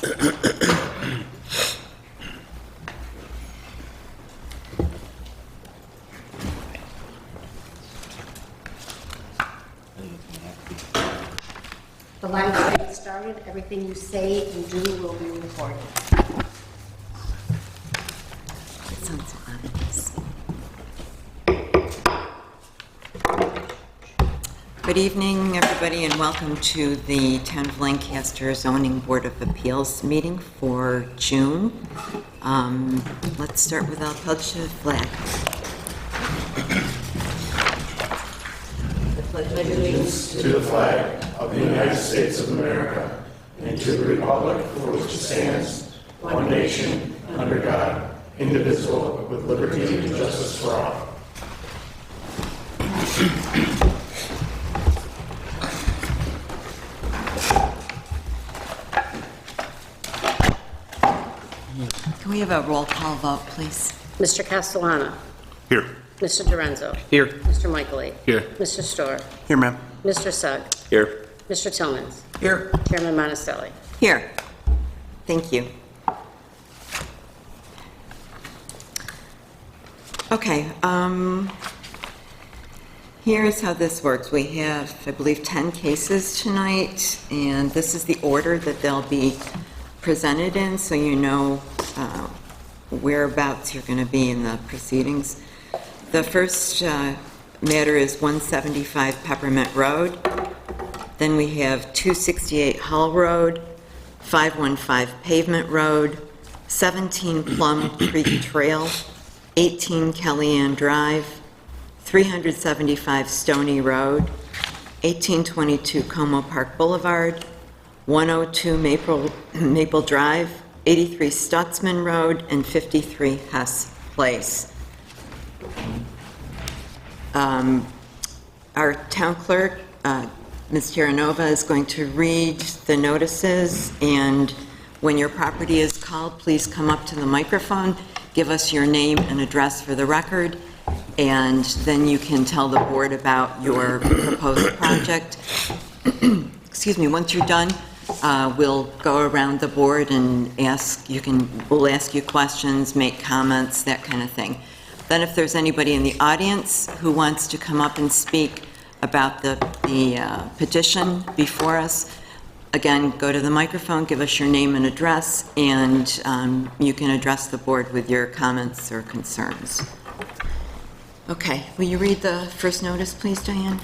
The line will get started. Everything you say and do will be recorded. It sounds ominous. Good evening, everybody, and welcome to the Town of Lancaster Zoning Board of Appeals meeting for June. Let's start with our pledge to the flag. Allegiance to the flag of the United States of America and to the republic for which it stands, one nation, under God, indivisible, with liberty and justice for all. Can we have a roll call vote, please? Mr. Castellano. Here. Mr. Dorenzo. Here. Mr. Michaeli. Here. Mr. Storr. Here, ma'am. Mr. Sugg. Here. Mr. Tillmans. Here. Chairman Monticelli. Here. Thank you. Okay, here's how this works. We have, I believe, 10 cases tonight, and this is the order that they'll be presented in, so you know whereabouts you're going to be in the proceedings. The first matter is 175 Peppermint Road. Then we have 268 Hull Road, 515 Pavement Road, 17 Plum Creek Trail, 18 Kellyanne Drive, 375 Stony Road, 1822 Como Park Boulevard, 102 Maple Drive, 83 Stutzman Road, and 53 Hess Place. Our town clerk, Ms. Terranova, is going to read the notices, and when your property is called, please come up to the microphone, give us your name and address for the record, and then you can tell the board about your proposed project. Excuse me, once you're done, we'll go around the board and we'll ask you questions, make comments, that kind of thing. Then if there's anybody in the audience who wants to come up and speak about the petition before us, again, go to the microphone, give us your name and address, and you can address the board with your comments or concerns. Okay, will you read the first notice, please, Diane?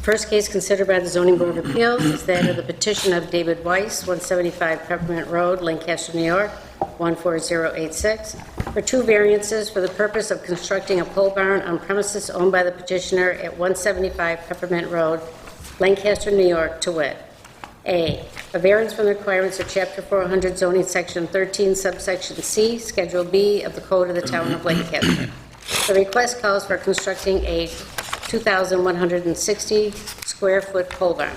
First case considered by the Zoning Board of Appeals is that of the petition of David Weiss, 175 Peppermint Road, Lancaster, New York, 14086, for two variances for the purpose of constructing a pole barn on premises owned by the petitioner at 175 Peppermint Road, Lancaster, New York, to wit: A variance from the requirements of Chapter 400 zoning Section 13, subsection C, Schedule B of the Code of the Town of Lancaster. The request calls for constructing a 2,160 square foot pole barn.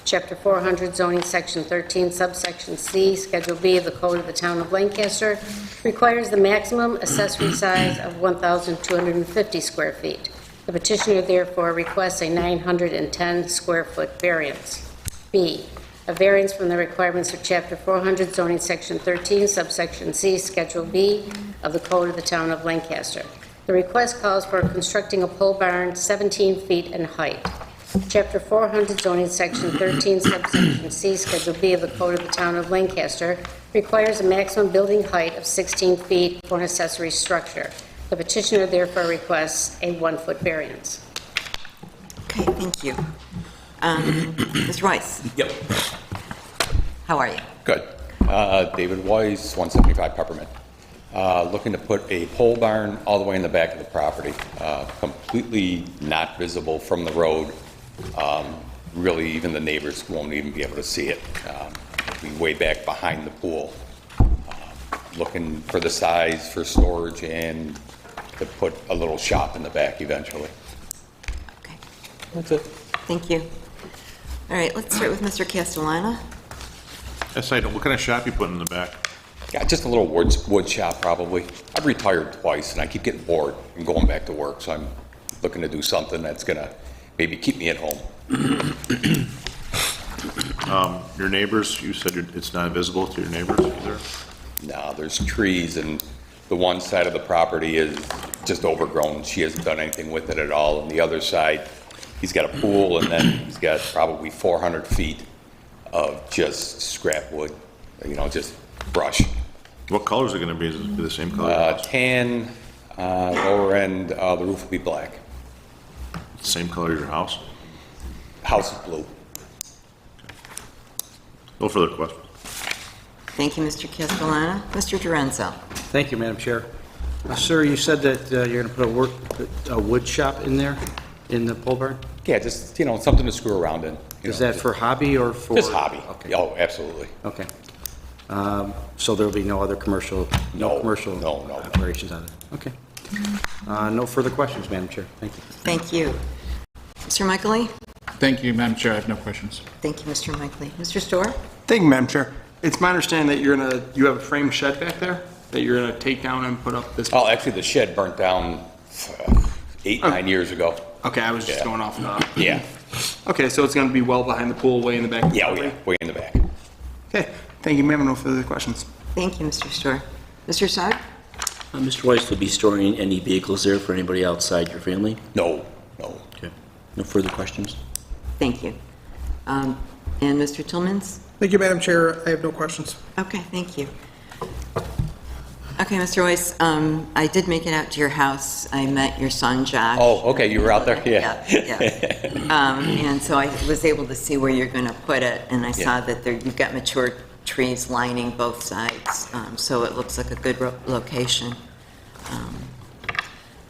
Chapter 400 zoning Section 13, subsection C, Schedule B of the Code of the Town of Lancaster requires the maximum accessory size of 1,250 square feet. The petitioner therefore requests a 910 square foot variance. B, a variance from the requirements of Chapter 400 zoning Section 13, subsection C, Schedule B of the Code of the Town of Lancaster. The request calls for constructing a pole barn 17 feet in height. Chapter 400 zoning Section 13, subsection C, Schedule B of the Code of the Town of Lancaster requires a maximum building height of 16 feet for an accessory structure. The petitioner therefore requests a 1-foot variance. Okay, thank you. Mr. Weiss? Yep. How are you? Good. David Weiss, 175 Peppermint. Looking to put a pole barn all the way in the back of the property, completely not visible from the road. Really, even the neighbors won't even be able to see it. It'll be way back behind the pool. Looking for the size for storage and to put a little shop in the back eventually. Okay, That's it. thank you. All right, let's start with Mr. Castellano. Yes, I know. What kind of shop you putting in the back? Yeah, just a little wood shop probably. I've retired twice and I keep getting bored and going back to work, so I'm looking to do something that's gonna maybe keep me at home. Your neighbors, you said it's not visible to your neighbors either? No, there's trees, and the one side of the property is just overgrown. She hasn't done anything with it at all. And the other side, he's got a pool, and then he's got probably 400 feet of just scrap wood, just brush. What color is it gonna be? Is it the same color? Tan, lower end, the roof will be black. Same color as your house? House is blue. No further questions. Thank you, Mr. Castellano. Mr. Dorenzo. Thank you, Madam Chair. Sir, you said that you're going to put a wood shop in there, in the pole barn? Yeah, just, something to screw around in. Is that for hobby or for? Just hobby. Okay. Oh, absolutely. Okay. So there'll be no other commercial? No, commercial no. operations on it? Okay. No further questions, Madam Chair. Thank you. Thank you. Mr. Michaeli? Thank you, Madam Chair. I have no questions. Thank you, Mr. Michaeli. Mr. Storr? Thank you, Madam Chair. It's my understanding that you have a frame shed back there that you're gonna take down and put up this. Oh, actually, the shed burnt down 9 years ago. Okay, I was just Yeah. going off the. Yeah. Okay, so it's gonna be well behind the pool, way in the back. Of the Yeah, property? way in the back. Okay, thank you, ma'am. No further questions. Thank you, Mr. Storr. Mr. Sard? Mr. Weiss will be storing any vehicles there for anybody outside your family? No. Okay. No further questions? Thank you. And Mr. Tillmans? Thank you, Madam Chair. I have no questions. Okay, thank you. Okay, Mr. Weiss, I did make it out to your house. I met your son, Josh. Oh, okay, you were out there? Yeah. And so I was able to see where you're going to put it, and I saw that you've got mature trees lining both sides, so it looks like a good location.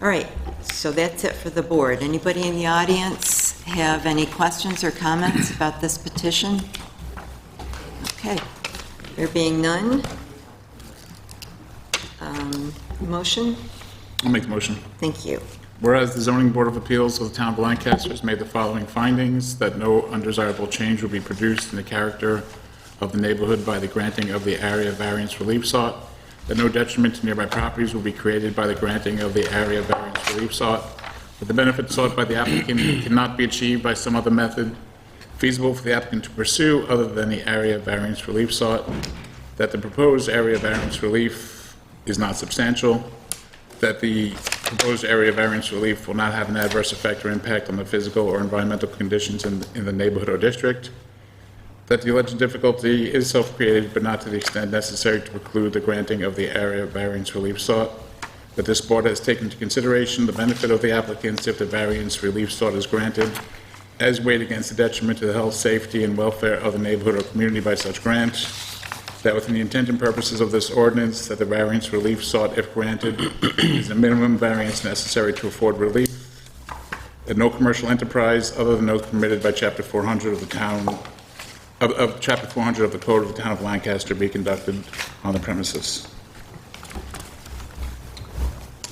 All right, so that's it for the board. Anybody in the audience have any questions or comments about this petition? Okay, there being none, motion? I'll make the motion. Thank you. Whereas the Zoning Board of Appeals of the Town of Lancaster has made the following findings, that no undesirable change will be produced in the character of the neighborhood by the granting of the area variance relief sought, that no detriment to nearby properties will be created by the granting of the area variance relief sought, that the benefit sought by the applicant cannot be achieved by some other method feasible for the applicant to pursue other than the area variance relief sought, that the proposed area variance relief is not substantial, that the proposed area variance relief will not have an adverse effect or impact on the physical or environmental conditions in the neighborhood or district, that the alleged difficulty is self-created but not to the extent necessary to preclude the granting of the area variance relief sought, that this board has taken into consideration the benefit of the applicants if the variance relief sought is granted, as weighed against the detriment to the health, safety, and welfare of the neighborhood or community by such grant, that within the intent and purposes of this ordinance, that the variance relief sought, if granted, is the minimum variance necessary to afford relief, that no commercial enterprise other than those permitted by Chapter 400 of the town, of Chapter 400 of the Code of the Town of Lancaster be conducted on the premises.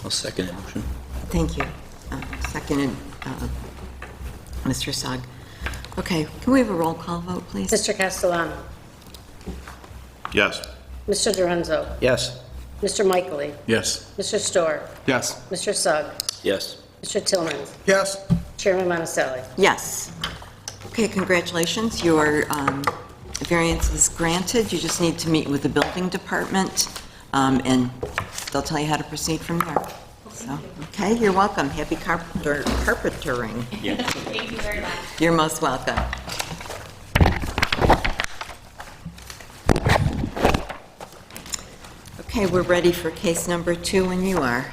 I'll second that motion. Thank you. Seconded, Mr. Sugg. Okay, can we have a roll call vote, please? Mr. Castellano. Yes. Mr. Dorenzo. Yes. Mr. Michaeli. Yes. Mr. Storr. Yes. Mr. Sugg. Yes. Mr. Tillmans. Yes. Chairman Monticelli. Yes. Okay, congratulations. Your variance is granted. You just need to meet with the building department, and they'll tell you how to proceed from there. So, okay, you're welcome. Happy carpentering. Thank you very much. You're most welcome. Okay, we're ready for case number 2 when you are.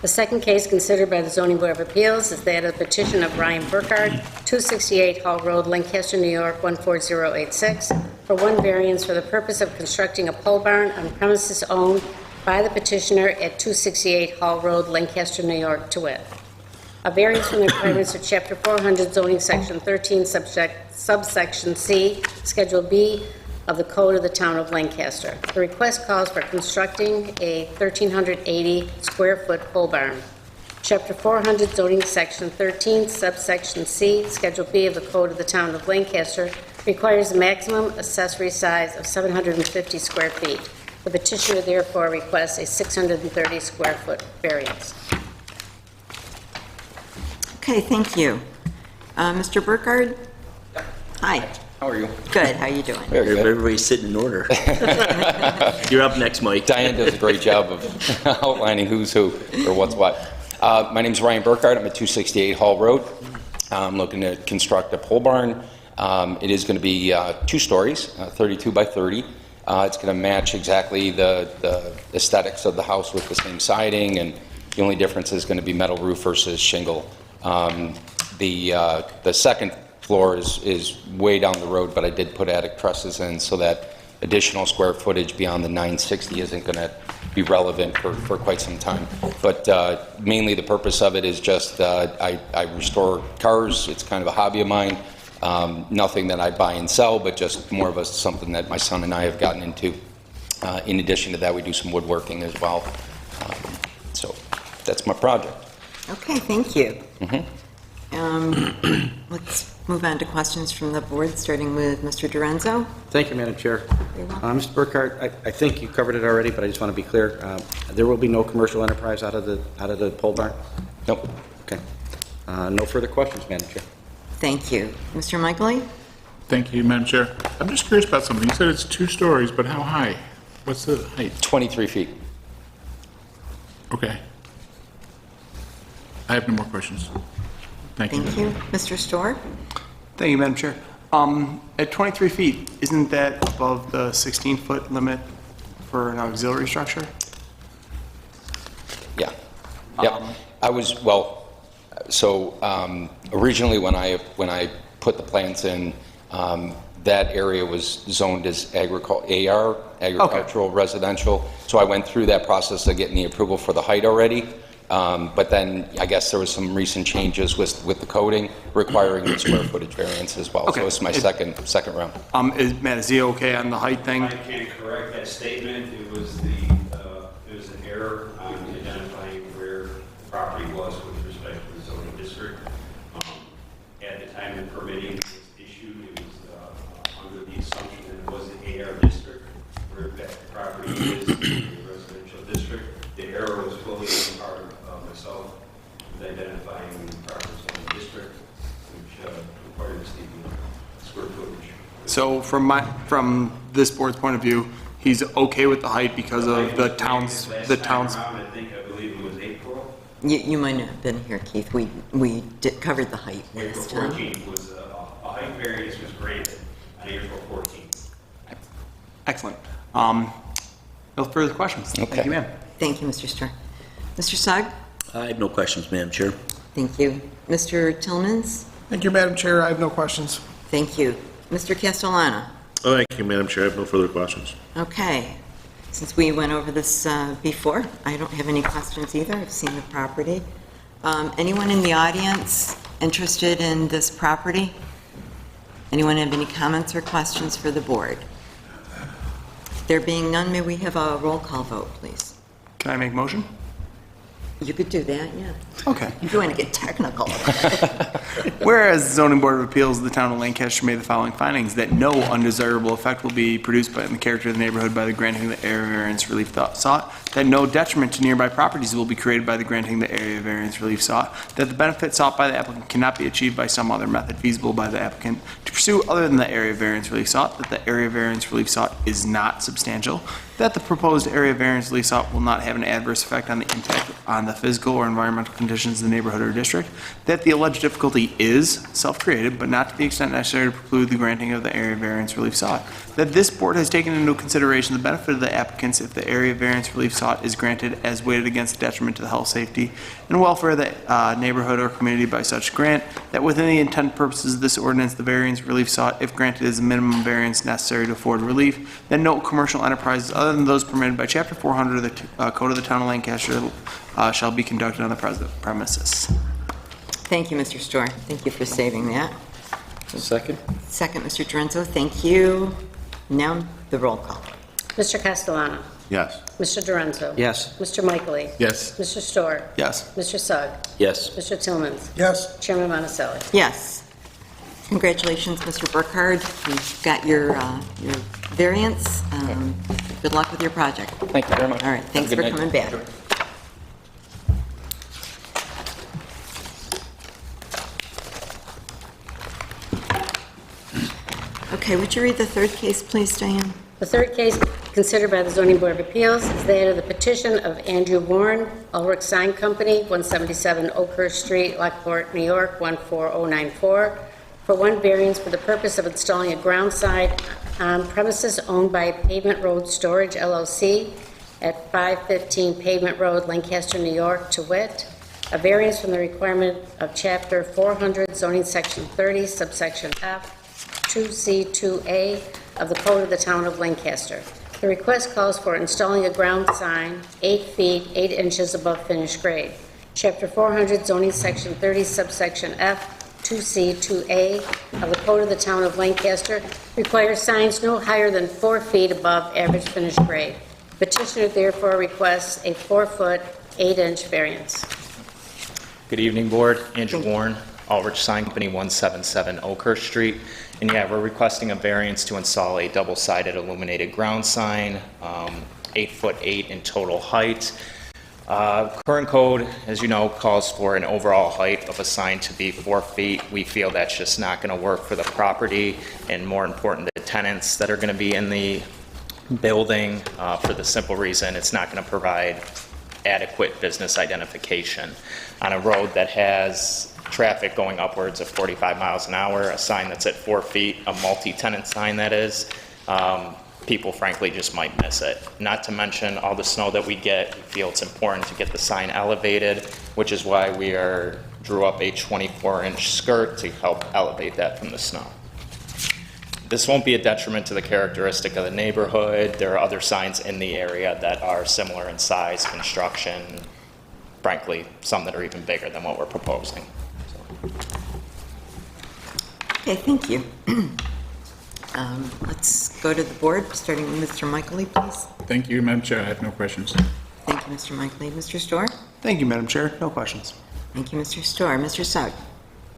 The second case considered by the Zoning Board of Appeals is that of the petition of Brian Burkhardt, 268 Hall Road, Lancaster, New York, 14086, for one variance for the purpose of constructing a pole barn on premises owned by the petitioner at 268 Hall Road, Lancaster, New York, to wit. A variance from the requirements of Chapter 400 zoning Section 13, subsection C, Schedule B of the Code of the Town of Lancaster. The request calls for constructing a 1,380 square foot pole barn. Chapter 400 zoning Section 13, subsection C, Schedule B of the Code of the Town of Lancaster requires a maximum accessory size of 750 square feet. The petitioner therefore requests a 630 square foot variance. Okay, thank you. Mr. Burkhardt? Hi. How are you? Good, how you doing? Very good. Everybody's sitting in order. You're up next, Mike. Diane does a great job of outlining who's who or what's what. My name's Ryan Burkhardt. I'm at 268 Hall Road. I'm looking to construct a pole barn. It is going to be 2 stories, 32 by 30. It's going to match exactly the aesthetics of the house with the same siding, and the only difference is going to be metal roof versus shingle. The second floor is way down the road, but I did put attic trusses in so that additional square footage beyond the 960 isn't going to be relevant for quite some time. But mainly the purpose of it is just I restore cars. It's kind of a hobby of mine. Nothing that I buy and sell, but just more of something that my son and I have gotten into. In addition to that, we do some woodworking as well. So that's my project. Okay, thank you. Let's move on to questions from the board, starting with Mr. Dorenzo. Thank you, Madam Chair. You're welcome. Mr. Burkhardt, I think you covered it already, but I just want to be clear. There will be no commercial enterprise out of the pole barn? Nope. Okay. No further questions, Madam Chair. Thank you. Mr. Michaeli? Thank you, Madam Chair. I'm just curious about something. You said it's 2 stories, but how high? What's the height? 23 feet. Okay. I have no more questions. Thank you. Thank you. Mr. Storr? Thank you, Madam Chair. At 23 feet, isn't that above the 16-foot limit for an auxiliary structure? Yeah. Yep. Originally when I put the plans in, that area was zoned as agricultural residential. So I went through that process of getting the approval for the height already. But then I guess there was some recent changes with the coding requiring the square footage variance as well. Okay. So it's my second round. Is he okay on the height thing? I can't correct that statement. It was an error on identifying where the property was with respect to the zoning district. At the time the permitting was issued, it was under the assumption that it was the AR district, where that property is in the residential district. The error was fully on part of myself with identifying the property zoning district, which requires the square footage. So from this board's point of view, he's okay with the height because of the town's. I believe it was April. You might not have been here, Keith. We covered the height last April time. 14th was a height variance was granted on April 14th. Excellent. No further questions. Okay. Thank you, ma'am. Thank you, Mr. Storr. Mr. Sugg? I have no questions, Madam Chair. Thank you. Mr. Tillmans? Thank you, Madam Chair. I have no questions. Thank you. Mr. Castellano? Oh, thank you, Madam Chair. I have no further questions. Okay. Since we went over this before, I don't have any questions either. I've seen the property. Anyone in the audience interested in this property? Anyone have any comments or questions for the board? There being none, may we have a roll call vote, please? Can I make motion? You could do that, yeah. Okay. If you want to get technical. Whereas the Zoning Board of Appeals of the Town of Lancaster made the following findings, that no undesirable effect will be produced in the character of the neighborhood by the granting of the area variance relief sought, that no detriment to nearby properties will be created by the granting of the area variance relief sought, that the benefit sought by the applicant cannot be achieved by some other method feasible by the applicant to pursue other than the area variance relief sought, that the area variance relief sought is not substantial, that the proposed area variance relief sought will not have an adverse effect on the impact on the physical or environmental conditions of the neighborhood or district, that the alleged difficulty is self-created, but not to the extent necessary to preclude the granting of the area variance relief sought, that this board has taken into consideration the benefit of the applicants if the area variance relief sought is granted as weighted against the detriment to the health, safety, and welfare of the neighborhood or community by such grant, that within the intent purposes of this ordinance, the variance relief sought, if granted, is the minimum variance necessary to afford relief, that no commercial enterprises other than those permitted by Chapter 400 of the Code of the Town of Lancaster shall be conducted on the premises. Thank you, Mr. Storr. Thank you for saving that. Second? Second, Mr. Dorenzo, thank you. Now, the roll call. Mr. Castellano? Yes. Mr. Dorenzo? Yes. Mr. Michaeli? Yes. Mr. Storr? Yes. Mr. Sugg? Yes. Mr. Tillmans? Yes. Chairman Monticelli? Yes. Congratulations, Mr. Burkhardt. You've got your variance. Good luck with your project. Thank you very much. All right, thanks Have a for good coming night. back. Okay, would you read the third case, please, Diane? The third case considered by the Zoning Board of Appeals is that of the petition of Andrew Warren, Ulrich Sign Company, 177 Oakhurst Street, Lockport, New York, 14094, for one variance for the purpose of installing a ground sign on premises owned by Pavement Road Storage LLC at 515 Pavement Road, Lancaster, New York, to wit, a variance from the requirement of Chapter 400, Zoning Section 30, subsection F, 2C2A of the Code of the Town of Lancaster. The request calls for installing a ground sign 8 feet 8 inches above finished grade. Chapter 400, Zoning Section 30, subsection F, 2C2A of the Code of the Town of Lancaster requires signs no higher than 4 feet above average finished grade. Petitioner therefore requests a 4-foot 8-inch variance. Good evening, Board. Andrew Warren, Ulrich Sign Company, 177 Oakhurst Street. And yeah, we're requesting a variance to install a double-sided illuminated ground sign, 8'8" in total height. Current code, as you know, calls for an overall height of a sign to be 4 feet. We feel that's just not going to work for the property, and more important, the tenants that are going to be in the building, for the simple reason it's not going to provide adequate business identification. On a road that has traffic going upwards of 45 miles an hour, a sign that's at 4 feet, a multi-tenant sign that is, people frankly just might miss it. Not to mention all the snow that we get, we feel it's important to get the sign elevated, which is why we drew up a 24-inch skirt to help elevate that from the snow. This won't be a detriment to the characteristic of the neighborhood. There are other signs in the area that are similar in size, construction, frankly, some that are even bigger than what we're proposing. Okay, thank you. Let's go to the board, starting with Mr. Michael, please. Thank you, Madam Chair. I have no questions. Thank you, Mr. Michael. Mr. Storr? Thank you, Madam Chair. No questions. Thank you, Mr. Storr. Mr. Sugg?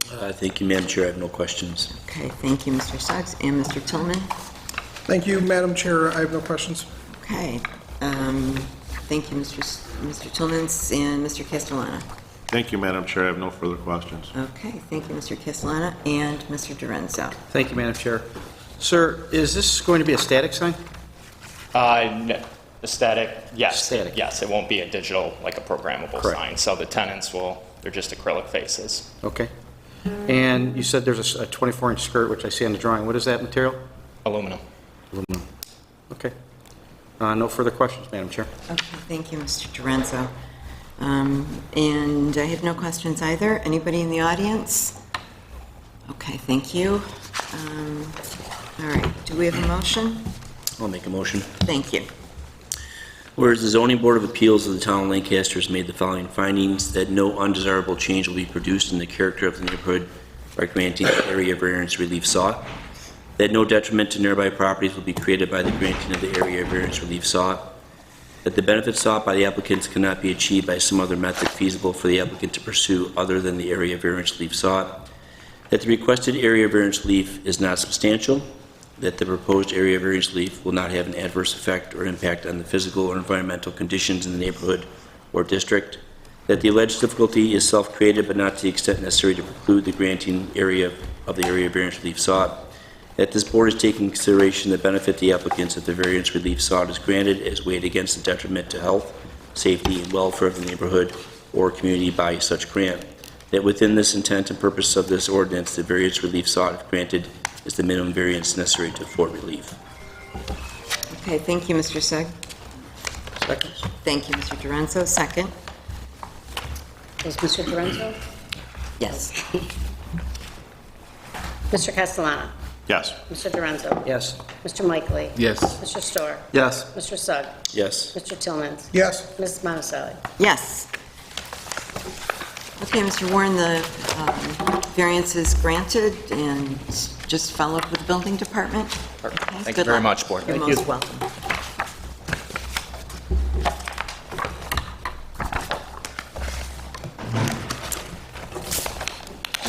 Thank you, Madam Chair. I have no questions. Okay, thank you, Mr. Suggs. And Mr. Tillman? Thank you, Madam Chair. I have no questions. Okay. Thank you, Mr. Tillman and Mr. Castellana. Thank you, Madam Chair. I have no further questions. Okay, thank you, Mr. Castellana and Mr. Dorenzo. Thank you, Madam Chair. Sir, is this going to be a static sign? No. The static, yes. Static. Yes, it won't be a digital, like a programmable Correct. sign. So the tenants they're just acrylic faces. Okay. And you said there's a 24-inch skirt, which I see on the drawing. What is that material? Aluminum. Aluminum. Okay. No further questions, Madam Chair. Okay, thank you, Mr. Dorenzo. And I have no questions either. Anybody in the audience? Okay, thank you. All right, do we have a motion? I'll make a motion. Thank you. Whereas the Zoning Board of Appeals of the Town of Lancaster has made the following findings: that no undesirable change will be produced in the character of the neighborhood by granting the area variance relief sought, that no detriment to nearby properties will be created by the granting of the area variance relief sought, that the benefits sought by the applicants cannot be achieved by some other method feasible for the applicant to pursue other than the area variance relief sought, that the requested area variance relief is not substantial, that the proposed area variance relief will not have an adverse effect or impact on the physical or environmental conditions in the neighborhood or district, that the alleged difficulty is self-created but not to the extent necessary to preclude the granting area of the area variance relief sought, that this board is taking consideration the benefit to the applicants if the variance relief sought is granted as weighed against the detriment to health, safety, and welfare of the neighborhood or community by such grant, that within this intent and purpose of this ordinance, the variance relief sought, if granted, is the minimum variance necessary to afford relief. Okay, thank you, Mr. Sugg. Second. Thank you, Mr. Dorenzo. Second? Is Mr. Dorenzo? Yes. Mr. Castellana? Yes. Mr. Dorenzo? Yes. Mr. Michael? Yes. Mr. Storr? Yes. Mr. Sugg? Yes. Mr. Tillman? Yes. Mrs. Monticelli? Yes. Okay, Mr. Warren, the variance is granted, and just follow up with the building department. Okay, Thank you good very luck. much, Board. You're Thank most you. welcome.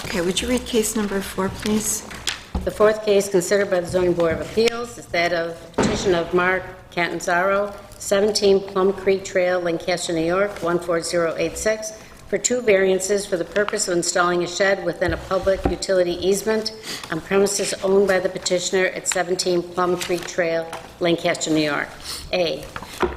Okay, would you read case number 4, please? The fourth case considered by the Zoning Board of Appeals is that of petition of Mark Catanzaro, 17 Plum Creek Trail, Lancaster, New York, 14086, for 2 variances for the purpose of installing a shed within a public utility easement on premises owned by the petitioner at 17 Plum Creek Trail, Lancaster, New York. A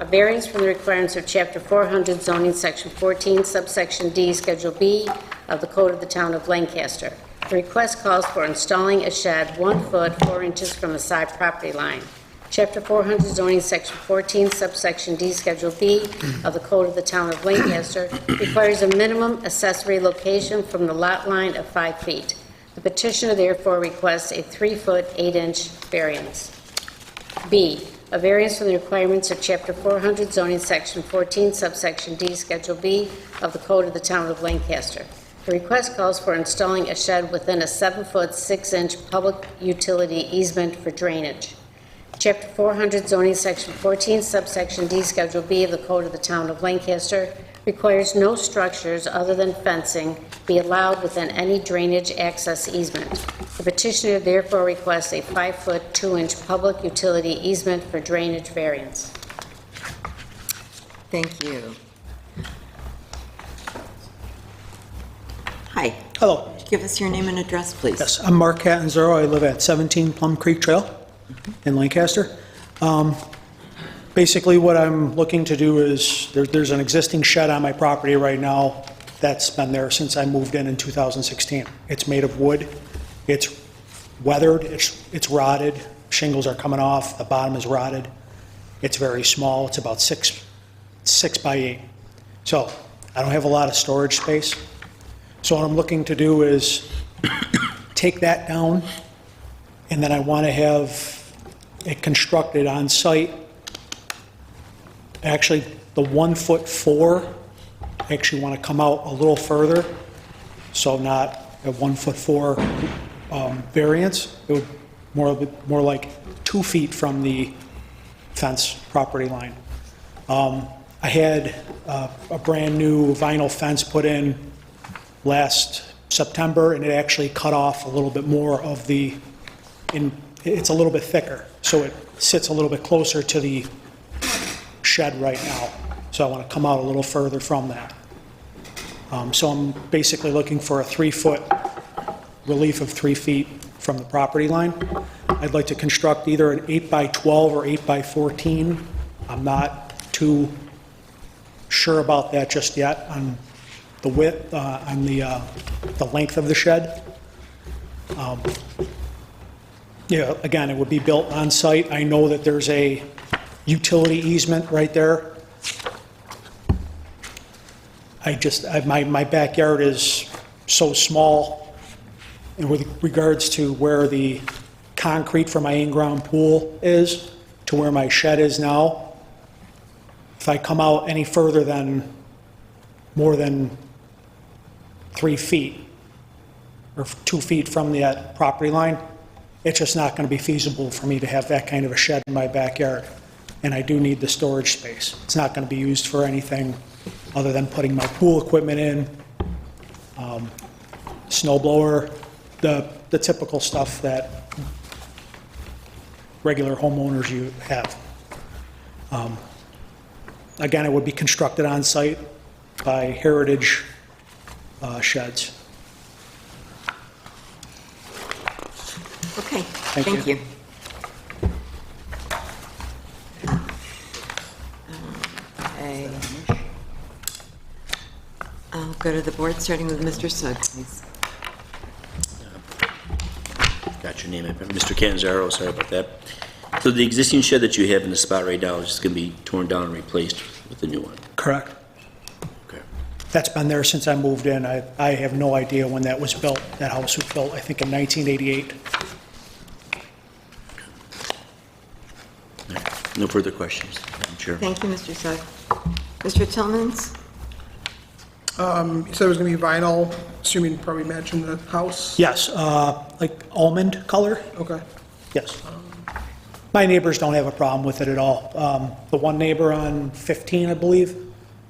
variance from the requirements of Chapter 400 zoning, Section 14, subsection D, Schedule B of the Code of the Town of Lancaster. The request calls for installing a shed 1 foot 4 inches from the side property line. Chapter 400 zoning, Section 14, subsection D, Schedule B of the Code of the Town of Lancaster requires a minimum accessory location from the lot line of 5 feet. The petitioner therefore requests a 3 foot 8 inch variance. B, a variance from the requirements of Chapter 400 zoning, Section 14, subsection D, Schedule B of the Code of the Town of Lancaster. The request calls for installing a shed within a 7 foot 6 inch public utility easement for drainage. Chapter 400 zoning, Section 14, subsection D, Schedule B of the Code of the Town of Lancaster requires no structures other than fencing be allowed within any drainage access easement. The petitioner therefore requests a 5 foot 2 inch public utility easement for drainage variance. Thank you. Hi. Hello. Give us your name and address, please. Yes, I'm Mark Catanzaro. I live at 17 Plum Creek Trail in Lancaster. Basically, what I'm looking to do is, there's an existing shed on my property right now that's been there since I moved in 2016. It's made of wood. It's weathered. It's rotted. Shingles are coming off. The bottom is rotted. It's very small. It's about 6 by 8. So I don't have a lot of storage space. So what I'm looking to do is take that down, and then I want to have it constructed on site. Actually, the 1 foot 4, I actually want to come out a little further, so not a 1 foot 4 variance. It would more like 2 feet from the fence property line. I had a brand new vinyl fence put in last September, and it actually cut off a little bit more of the, it's a little bit thicker, so it sits a little bit closer to the shed right now. So I want to come out a little further from that. So I'm basically looking for a 3 foot relief of 3 feet from the property line. I'd like to construct either an 8 by 12 or 8 by 14. I'm not too sure about that just yet on the width, on the length of the shed. Yeah, again, it would be built on site. I know that there's a utility easement right there. My backyard is so small, and with regards to where the concrete for my in-ground pool is to where my shed is now, if I come out any further than more than 3 feet or 2 feet from that property line, it's just not going to be feasible for me to have that kind of a shed in my backyard. And I do need the storage space. It's not going to be used for anything other than putting my pool equipment in, snow blower, the typical stuff that regular homeowners you have. Again, it would be constructed on site by Heritage Sheds. Okay, Thank thank you. Okay. I'll go to the board, starting with Mr. Suggs, please. Got your name, Mr. Canzaro, sorry about that. So the existing shed that you have in the spot right now is just going to be torn down and replaced with a new one? Correct. Okay. That's been there since I moved in. I have no idea when that was built. That house was built, I think, in 1988. No further questions, Madam Chair. Thank you, Mr. Suggs. Mr. Tillmans? You said it was going to be vinyl, assuming probably matching the house? Yes, like almond color? Okay. Yes. My neighbors don't have a problem with it at all. The one neighbor on 15, I believe,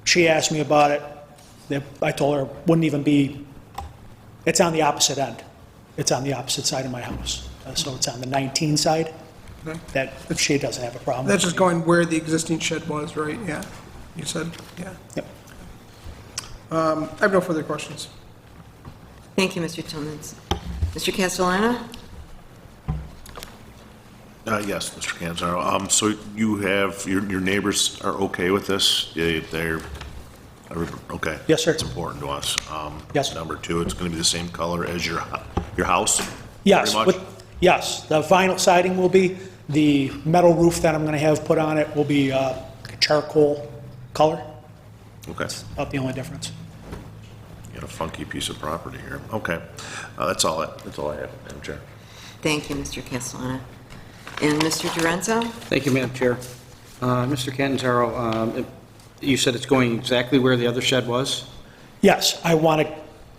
she asked me about it. I told her it wouldn't even be, it's on the opposite end. It's on the opposite side of my house. So it's on the 19 side. Okay. That she doesn't have a problem. That's just going where the existing shed was, right? Yeah. You said, yeah. Yep. I have no further questions. Thank you, Mr. Tillmans. Mr. Castellano? Yes, Mr. Canzaro. So you have, your neighbors are okay with this? They're, okay. Yes, sir. It's important to us. Yes. Number two, it's going to be the same color as your house? Yes, pretty much? yes, the vinyl siding will be, the metal roof that I'm going to have put on it will be a charcoal color. Okay. About the only difference. You got a funky piece of property here. Okay. That's all I have, Madam Chair. Thank you, Mr. Castellano. And Mr. Durenzo? Thank you, Madam Chair. Mr. Catanzaro, you said it's going exactly where the other shed was? Yes, I want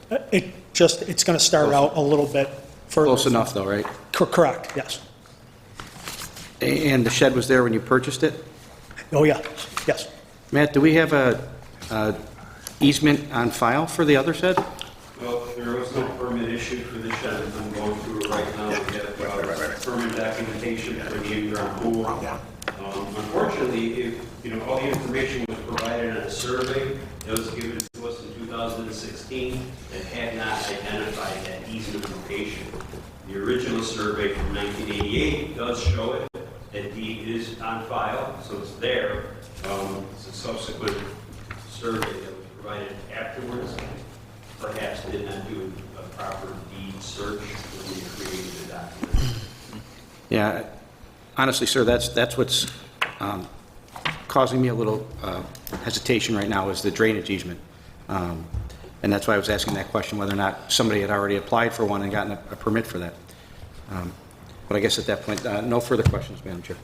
to, it's going to start out a little bit further. Close enough, though, right? Correct, yes. And the shed was there when you purchased it? Oh, yeah, yes. Matt, do we have a easement on file for the other shed? Well, there was no permit issued for the shed. I'm going through it right now. We have permit documentation for the in-ground pool. Unfortunately, all the information was provided in a survey that was given to us in 2016 that had not identified that easement location. The original survey from 1988 does show it. That deed is on file, so it's there. It's a subsequent survey that was provided afterwards. Perhaps did not do a proper deed search when they created the document. Yeah, honestly, sir, that's what's causing me a little hesitation right now is the drainage easement. And that's why I was asking that question, whether or not somebody had already applied for one and gotten a permit for that. But I guess at that point, no further questions, Madam Chair.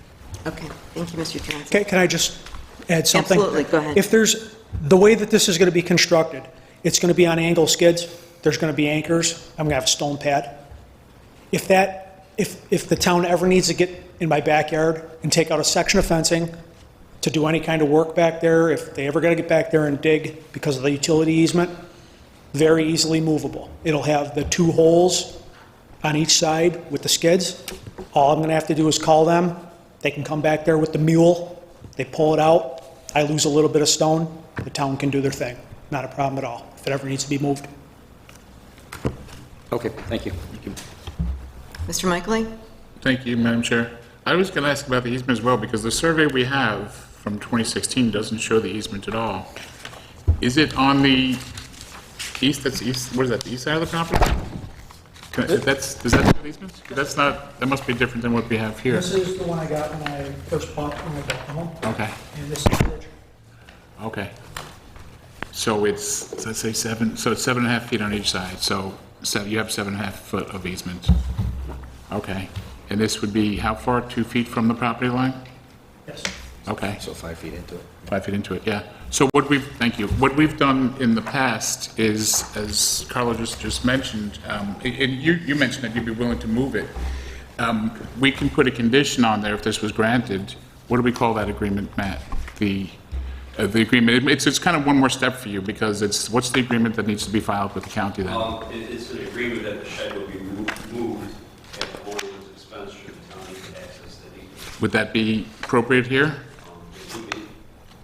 Okay, thank you, Mr. Durenzo. Okay, can I just add something? Absolutely, go ahead. If there's, the way that this is going to be constructed, it's going to be on angle skids, there's going to be anchors, I'm going to have a stone pad. If the town ever needs to get in my backyard and take out a section of fencing to do any kind of work back there, if they ever got to get back there and dig because of the utility easement, very easily movable. It'll have the 2 holes on each side with the skids. All I'm going to have to do is call them. They can come back there with the mule. They pull it out. I lose a little bit of stone. The town can do their thing. Not a problem at all, if it ever needs to be moved. Okay, thank you. Mr. Michaeli? Thank you, Madam Chair. I was going to ask about the easement as well, because the survey we have from 2016 doesn't show the easement at all. Is it on the east, what is that, the east side of the property? Does that show the easement? That's not, that must be different than what we have here. This is the one I got when I first bought, when I got the home. Okay, And this is the original. okay. So it's, let's say it's 7.5 feet on each side, so you have 7.5 foot of easement. Okay, and this would be how far, 2 feet from the property line? Yes. Okay. So 5 feet into it. 5 feet into it, yeah. So thank you. What we've done in the past is, as Carlo just mentioned, and you mentioned that you'd be willing to move it. We can put a condition on there if this was granted. What do we call that agreement, Matt? The agreement, it's kind of one more step for you, because what's the agreement that needs to be filed with the county then? It's an agreement that the shed will be moved at the owner's expense should the town need to access the easement. Would that be appropriate here? It would be.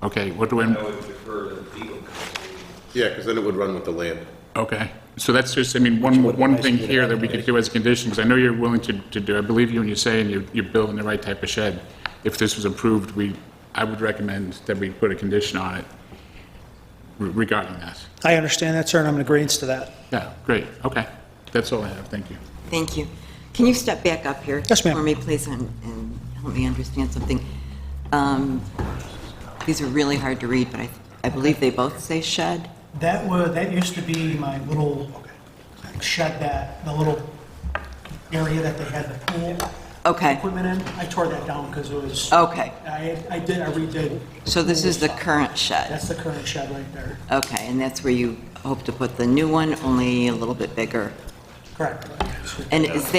Okay, what do I would defer to the legal counsel. Yeah, because then it would run with the land. Okay, so that's just, one thing here that we could do as a condition, because I know you're willing to do, I believe you when you say, and you're building the right type of shed. If this was approved, I would recommend that we put a condition on it regarding that. I understand that, sir, and I'm in agreement to that. Yeah, great, okay. That's all I have, thank you. Thank you. Can you step back up here? Yes, ma'am. For me, please, and help me understand something. These are really hard to read, but I believe they both say shed. That used to be my little shed, the little area that they had the pool Okay, equipment in. I tore that down because it was, okay. I redid. So this is the current shed? That's the current shed right there. Okay, and that's where you hope to put the new one, only a little bit bigger? Correct. And is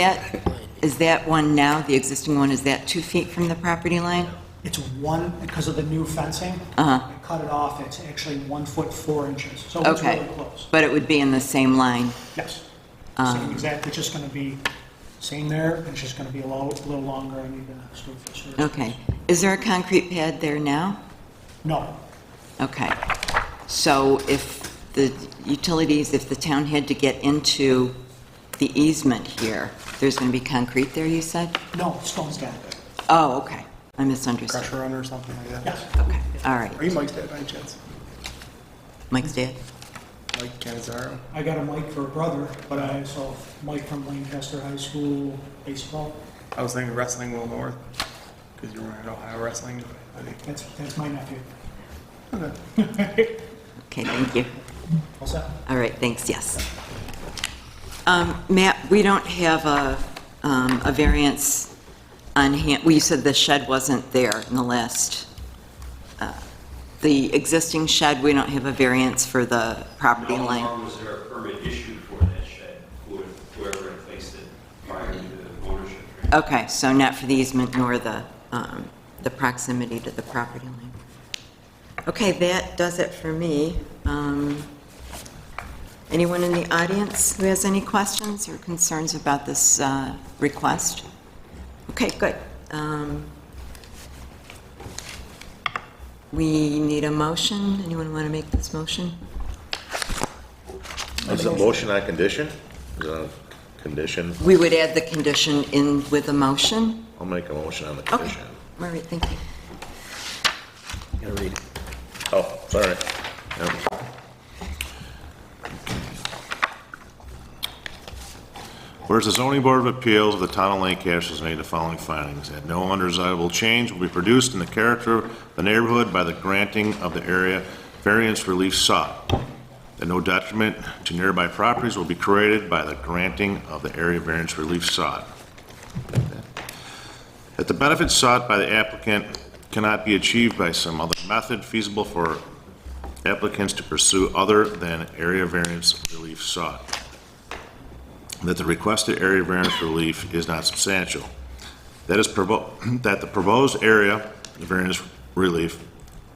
that one now, the existing one, is that 2 feet from the property line? It's one, because of the new fencing. Uh-huh. I cut it off, it's actually 1 foot 4 inches, so it's Okay, really close. but it would be in the same line? Yes. Same exact, it's just gonna be same there, and it's just gonna be a little longer, I need to store for storage. Okay. Is there a concrete pad there now? No, Okay. So if the utilities, if the town had to get into the easement here, there's going to be concrete there, you said? No, stone's down. Oh, okay. I misunderstood. Pressure run or something like that? Yes. Okay, all right. Are you Mike's dad by any chance? Mike's dad? Mike Canizaro? I got a Mike for a brother, but I also have Mike from Lancaster High School baseball. I was thinking Wrestling Will North, because you were in Ohio Wrestling. I think. That's my nephew. Okay, thank you. All set? All right, thanks, yes. Matt, we don't have a variance on hand, well, you said the shed wasn't there in the last, the existing shed, we don't have a variance for the property No line? longer was there a permit issued for that shed, whoever had placed it prior to the ownership. Okay, so not for the easement nor the proximity to the property line. Okay, that does it for me. Anyone in the audience who has any questions or concerns about this request? Okay, good. We need a motion. Anyone want to make this motion? Is the motion on condition? Is it on condition? We would add the condition in with a motion. I'll make a motion on the Okay, condition. all right, thank you. You gotta read it. Oh, sorry. Yep. Whereas the zoning board of appeals of the town of Lancaster has made the following findings, that no undesirable change will be produced in the character of the neighborhood by the granting of the area variance relief sought, that no detriment to nearby properties will be created by the granting of the area variance relief sought, that the benefits sought by the applicant cannot be achieved by some other method feasible for applicants to pursue other than area variance relief sought, that the requested area variance relief is not substantial, that the proposed area variance relief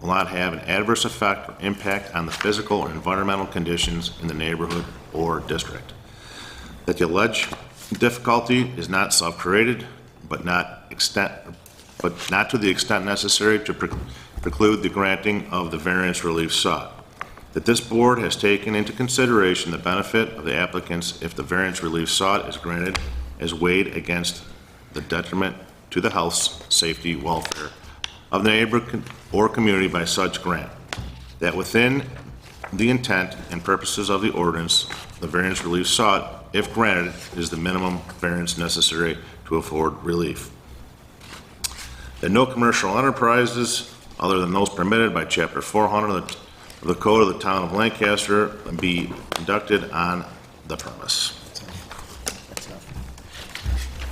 will not have an adverse effect or impact on the physical or environmental conditions in the neighborhood or district, that the alleged difficulty is not self-created, but not to the extent necessary to preclude the granting of the variance relief sought, that this board has taken into consideration the benefit of the applicants if the variance relief sought is granted as weighed against the detriment to the health, safety, welfare of the neighborhood or community by such grant, that within the intent and purposes of the ordinance, the variance relief sought, if granted, is the minimum variance necessary to afford relief, that no commercial enterprises other than those permitted by Chapter 400 of the Code of the Town of Lancaster be conducted on the premise.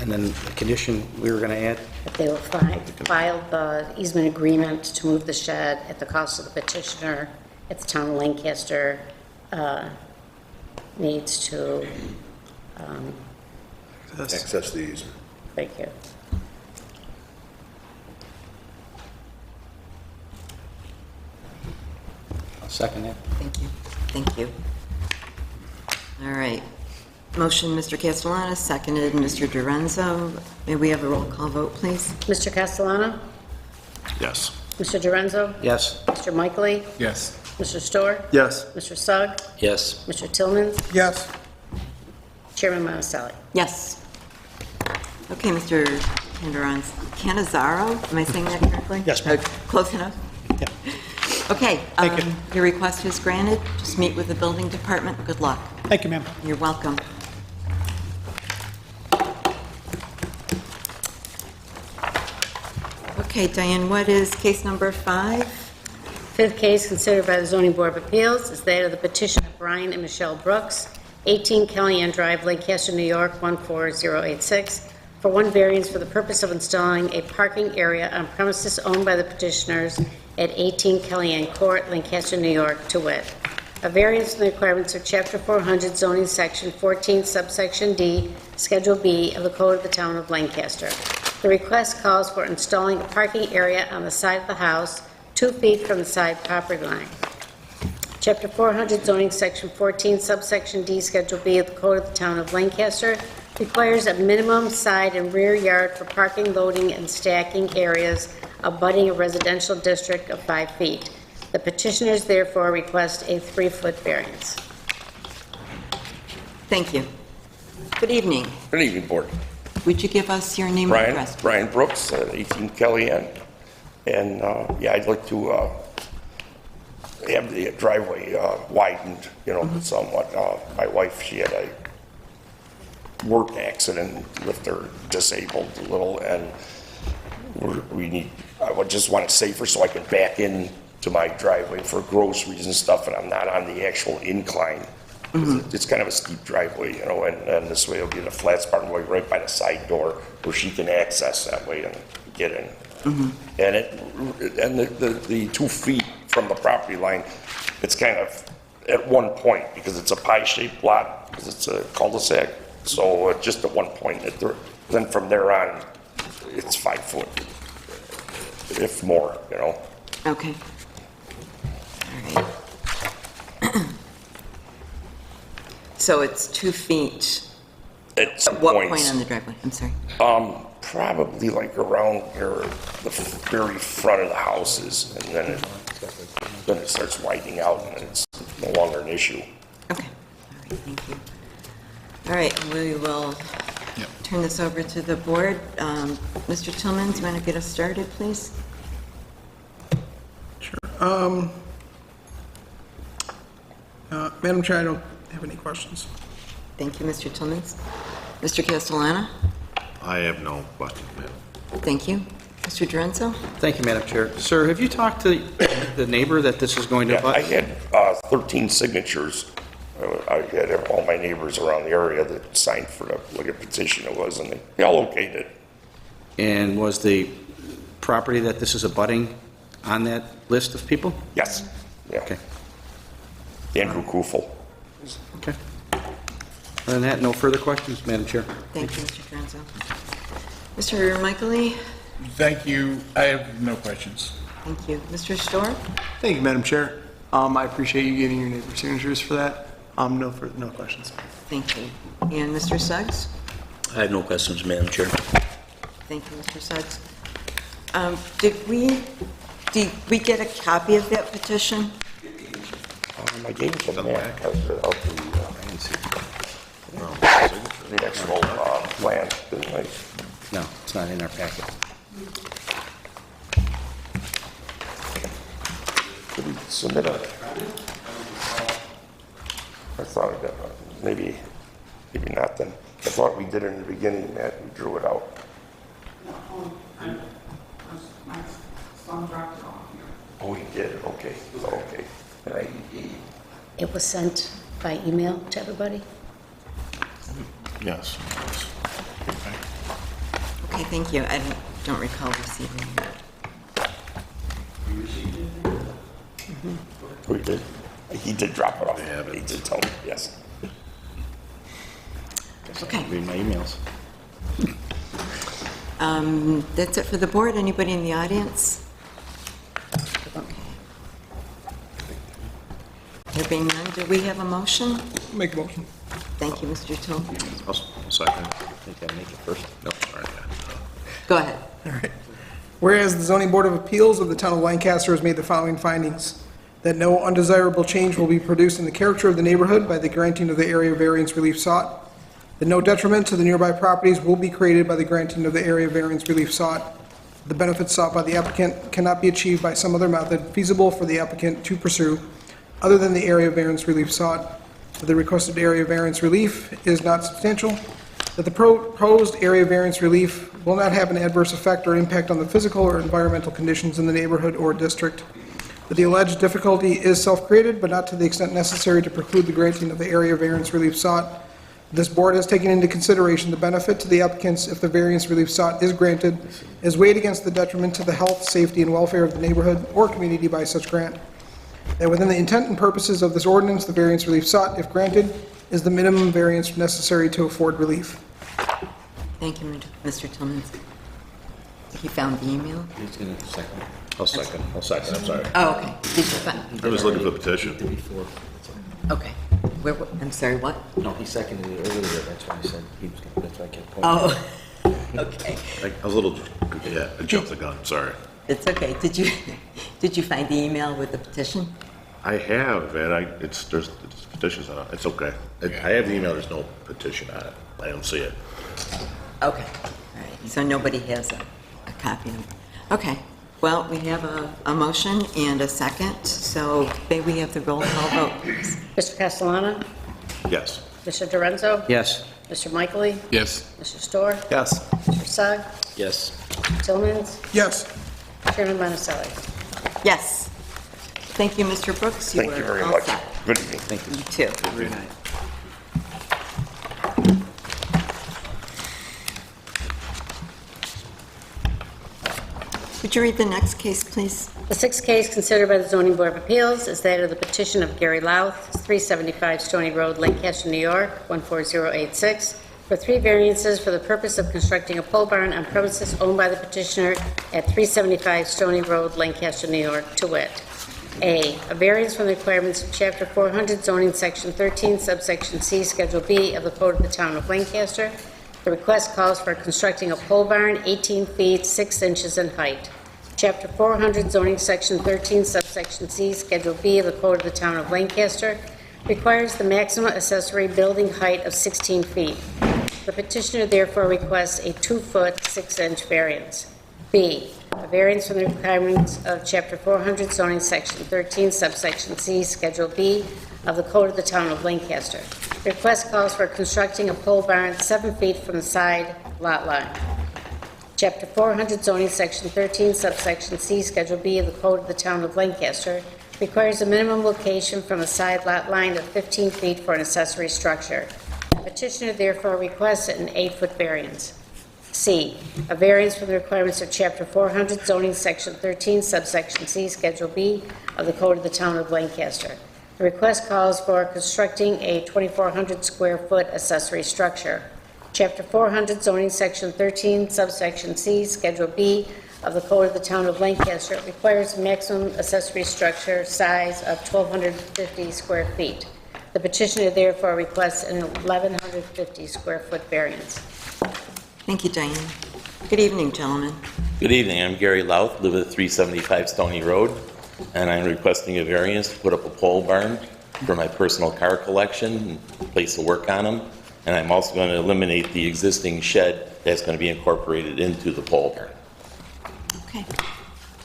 And then the condition we were going to add, That they will filed the easement agreement to move the shed at the cost of the petitioner at the town of Lancaster, needs to, Access the easement. thank you. I'll second that. Thank you. Thank you. All right. Motion, Mr. Castellano, seconded, Mr. Dorenzo. May we have a roll call vote, please? Mr. Castellano? Yes. Mr. Dorenzo? Yes. Mr. Michaely? Yes. Mr. Storr? Yes. Mr. Sugg? Yes. Mr. Tillman? Yes. Chairman Monticelli? Yes. Okay, Mr. Canizaro, am I saying that correctly? Yes, ma'am. Close enough? Yeah. Okay. Thank you. Your request is granted. Just meet with the building department. Good luck. Thank you, ma'am. You're welcome. Okay, Diane, what is case number 5? Fifth case considered by the Zoning Board of Appeals is that of the petition of Brian and Michelle Brooks, 18 Kellyanne Drive, Lancaster, New York, 14086, for one variance for the purpose of installing a parking area on premises owned by the petitioners at 18 Kellyanne Court, Lancaster, New York, to wit, a variance from the requirements of Chapter 400 zoning section 14 subsection D, Schedule B of the Code of the Town of Lancaster. The request calls for installing a parking area on the side of the house 2 feet from the side property line. Chapter 400 zoning section 14 subsection D, Schedule B of the Code of the Town of Lancaster requires a minimum side and rear yard for parking, loading, and stacking areas abutting a residential district of 5 feet. The petitioners therefore request a 3-foot variance. Thank you. Good evening. Good evening, Board. Would you give us your name and address? Brian Brooks, 18 Kelly Inn. And, yeah, I'd like to have the driveway widened, somewhat. My wife, she had a work accident, left her disabled a little, and I would just want it safer so I can back in to my driveway for groceries and stuff, and I'm not on the actual incline. It's kind of a steep driveway, and this way I'll get a flat spot right by the side door where she can access that way and get in. And the 2 feet from the property line, it's kind of at one point because it's a pie-shaped lot, because it's a cul-de-sac. So just at one point, then from there on, it's 5 foot, if more, Okay. All right. So it's 2 feet. At some What points. point on the driveway? I'm sorry. Probably like around here, the very front of the houses, and then it starts widening out, and it's no longer an issue. Okay. All right, thank you. All right, we will turn this over to the board. Mr. Tillman, do you want to get us started, please? Madam Chair, I don't have any questions. Thank you, Mr. Tillman. Mr. Castellano? I have no questions, ma'am. Thank you. Mr. Dorenzo? Thank you, Madam Chair. Sir, have you talked to the neighbor that this is going to Yeah, abut? I had 13 signatures. I had all my neighbors around the area that signed for what a petition it was, and they all okayed it. And was the property that this is abutting on that list of people? Yes. Yeah. Okay. Andrew Kufel. Okay. Other than that, no further questions, Madam Chair. Thank you, Mr. Dorenzo. Mr. Michaeli? Thank you. I have no questions. Thank you. Mr. Storr? Thank you, Madam Chair. I appreciate you getting your neighbor signatures for that. No questions. Thank you. And Mr. Suggs? I have no questions, Madam Chair. Thank you, Mr. Suggs. Did we get a copy of that petition? I gave it to the back of the actual plan, didn't I? No, it's not in our packet. Did we submit a? I thought maybe not then. I thought we did it in the beginning, Matt, we drew it out. My son dropped it off here. Oh, he did, okay, okay. All right. It was sent by email to everybody? Yes. Okay, thank you. I don't recall receiving it. Oh, he did? He did drop it off. He did tell me, yes. Okay. Read my emails. That's it for the board. Anybody in the audience? Okay. There being none, do we have a motion? Make a motion. Thank you, Mr. Toll. I'll second. I think I make it first. No, sorry. Go ahead. All right. Whereas the Zoning Board of Appeals of the Town of Lancaster has made the following findings: that no undesirable change will be produced in the character of the neighborhood by the granting of the area variance relief sought, that no detriment to the nearby properties will be created by the granting of the area variance relief sought, the benefits sought by the applicant cannot be achieved by some other method feasible for the applicant to pursue other than the area variance relief sought, that the requested area variance relief is not substantial, that the proposed area variance relief will not have an adverse effect or impact on the physical or environmental conditions in the neighborhood or district, that the alleged difficulty is self-created but not to the extent necessary to preclude the granting of the area variance relief sought. This board has taken into consideration the benefit to the applicants if the variance relief sought is granted, is weighed against the detriment to the health, safety, and welfare of the neighborhood or community by such grant. That within the intent and purposes of this ordinance, the variance relief sought, if granted, is the minimum variance necessary to afford relief. Thank you, Mr. Tillman. He found the email? He's going to second. I'll second, I'm sorry. Oh, okay. Did you find? I was looking for the petition. Okay. I'm sorry, what? No, he seconded it earlier, that's why I said he was, that's why I kept pointing. Oh, okay. I was a little, I jumped the gun, sorry. It's okay. Did you Did you find the email with the petition? I have, and there's petitions on it. It's okay. I have the email, there's no petition on it. I don't see it. Okay, all right, so nobody has a copy of it. Okay, well, we have a motion and a second, so may we have the roll call vote, please? Mr. Castellano? Yes. Mr. Dorenzo? Yes. Mr. Michaely? Yes. Mr. Storr? Yes. Mr. Sugg? Yes. Tillmans? Yes. Chairman Monticelli? Yes. Thank you, Mr. Brooks. Thank you were very all much. set. Good evening. Thank you. You too. Good night. Would you read the next case, please? The sixth case considered by the Zoning Board of Appeals is that of the petition of Gary Louth, 375 Stony Road, Lancaster, New York, 14086, for 3 variances for the purpose of constructing a pole barn on premises owned by the petitioner at 375 Stony Road, Lancaster, New York, to wit: A variance from the requirements of Chapter 400 zoning Section 13, subsection C, Schedule B of the Code of the Town of Lancaster. The request calls for constructing a pole barn 18 feet 6 inches in height. Chapter 400 zoning Section 13, subsection C, Schedule B of the Code of the Town of Lancaster requires the maximum accessory building height of 16 feet. The petitioner therefore requests a 2-foot 6-inch variance. B, a variance from the requirements of Chapter 400 zoning Section 13, subsection C, Schedule B of the Code of the Town of Lancaster. The request calls for constructing a pole barn 7 feet from the side lot line. Chapter 400 zoning Section 13, subsection C, Schedule B of the Code of the Town of Lancaster requires a minimum location from a side lot line of 15 feet for an accessory structure. The petitioner therefore requests an 8-foot variance. C, a variance from the requirements of Chapter 400 zoning Section 13, subsection C, Schedule B of the Code of the Town of Lancaster. The request calls for constructing a 2,400 square foot accessory structure. Chapter 400 zoning Section 13, subsection C, Schedule B of the Code of the Town of Lancaster requires maximum accessory structure size of 1,250 square feet. The petitioner therefore requests an 1,150 square foot variance. Thank you, Diane. Good evening, gentlemen. Good evening, I'm Gary Louth, live at 375 Stony Road, and I'm requesting a variance to put up a pole barn for my personal car collection and place to work on them. And I'm also going to eliminate the existing shed that's going to be incorporated into the pole barn. Okay.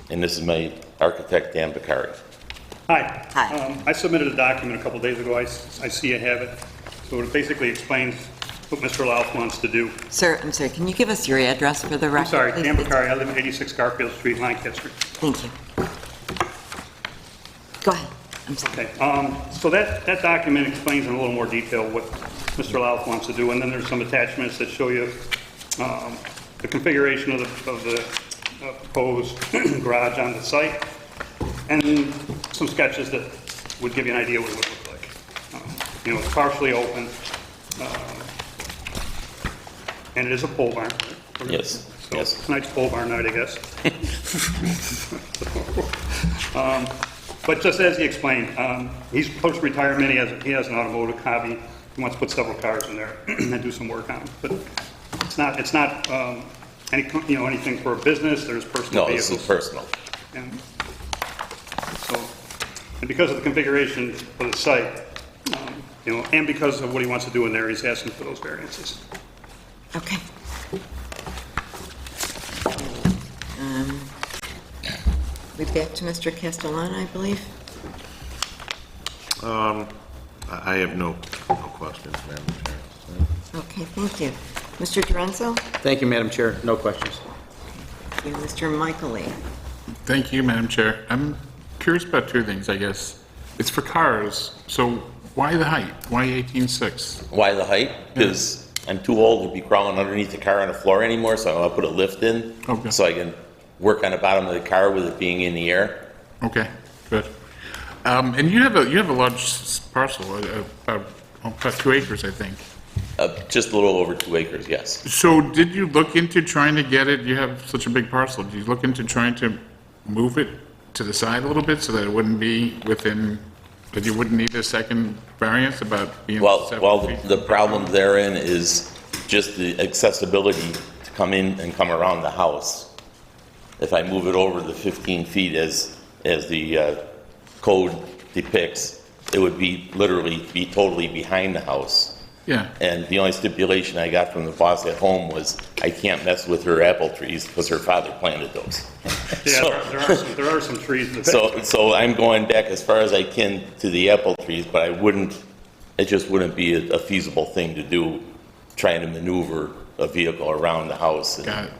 And this is my architect, Dan Beccari. Hi. Hi. I submitted a document a couple days ago. I see you have it. So it basically explains what Mr. Louth wants to do. Sir, I'm sorry, can you give us your address for the record? I'm sorry, please? Dan Beccari. I live at 86 Garfield Street, Lancaster. Thank you. Go ahead. I'm sorry. Okay. So that document explains in a little more detail what Mr. Louth wants to do, and then there's some attachments that show you the configuration of the proposed garage on the site, and some sketches that would give you an idea what it would look like. It's partially open, and it is a pole barn. Right? Yes. So Yes. Tonight's pole barn night, I guess. But just as he explained, he's close to retirement. He has an automotive hobby. He wants to put several cars in there and do some work on them. But it's not anything for a business. There's personal No, vehicles. this is personal. And because of the configuration of the site, and because of what he wants to do in there, he's asking for those variances. Okay. We're back to Mr. Castellano, I believe. I have no questions, Madam Chair. Okay, thank you. Mr. Dorenzo? Thank you, Madam Chair. No questions. Thank you. Mr. Michaely? Thank you, Madam Chair. I'm curious about two things, I guess. It's for cars, so why the height? Why 18.6? Why the height? Because I'm too old to be crawling underneath the car on the floor anymore, so I want to put a lift in. Okay. So I can work on the bottom of the car with it being in the air. Okay, good. And you have a large parcel, about 2 acres, I think. Just a little over 2 acres, yes. So did you look into trying to get it, you have such a big parcel, did you look into trying to move it to the side a little bit so that it wouldn't be within, that you wouldn't need a second variance about being 7 Well, feet? the problem therein is just the accessibility to come in and come around the house. If I move it over the 15 feet as as the code depicts, it would be literally be totally behind the house. Yeah. And the only stipulation I got from the boss at home was I can't mess with her apple trees because her father planted those. Yeah, there are some trees in the back. So I'm going back as far as I can to the apple trees, but it just wouldn't be a feasible thing to do, trying to maneuver a vehicle around the house Got and it.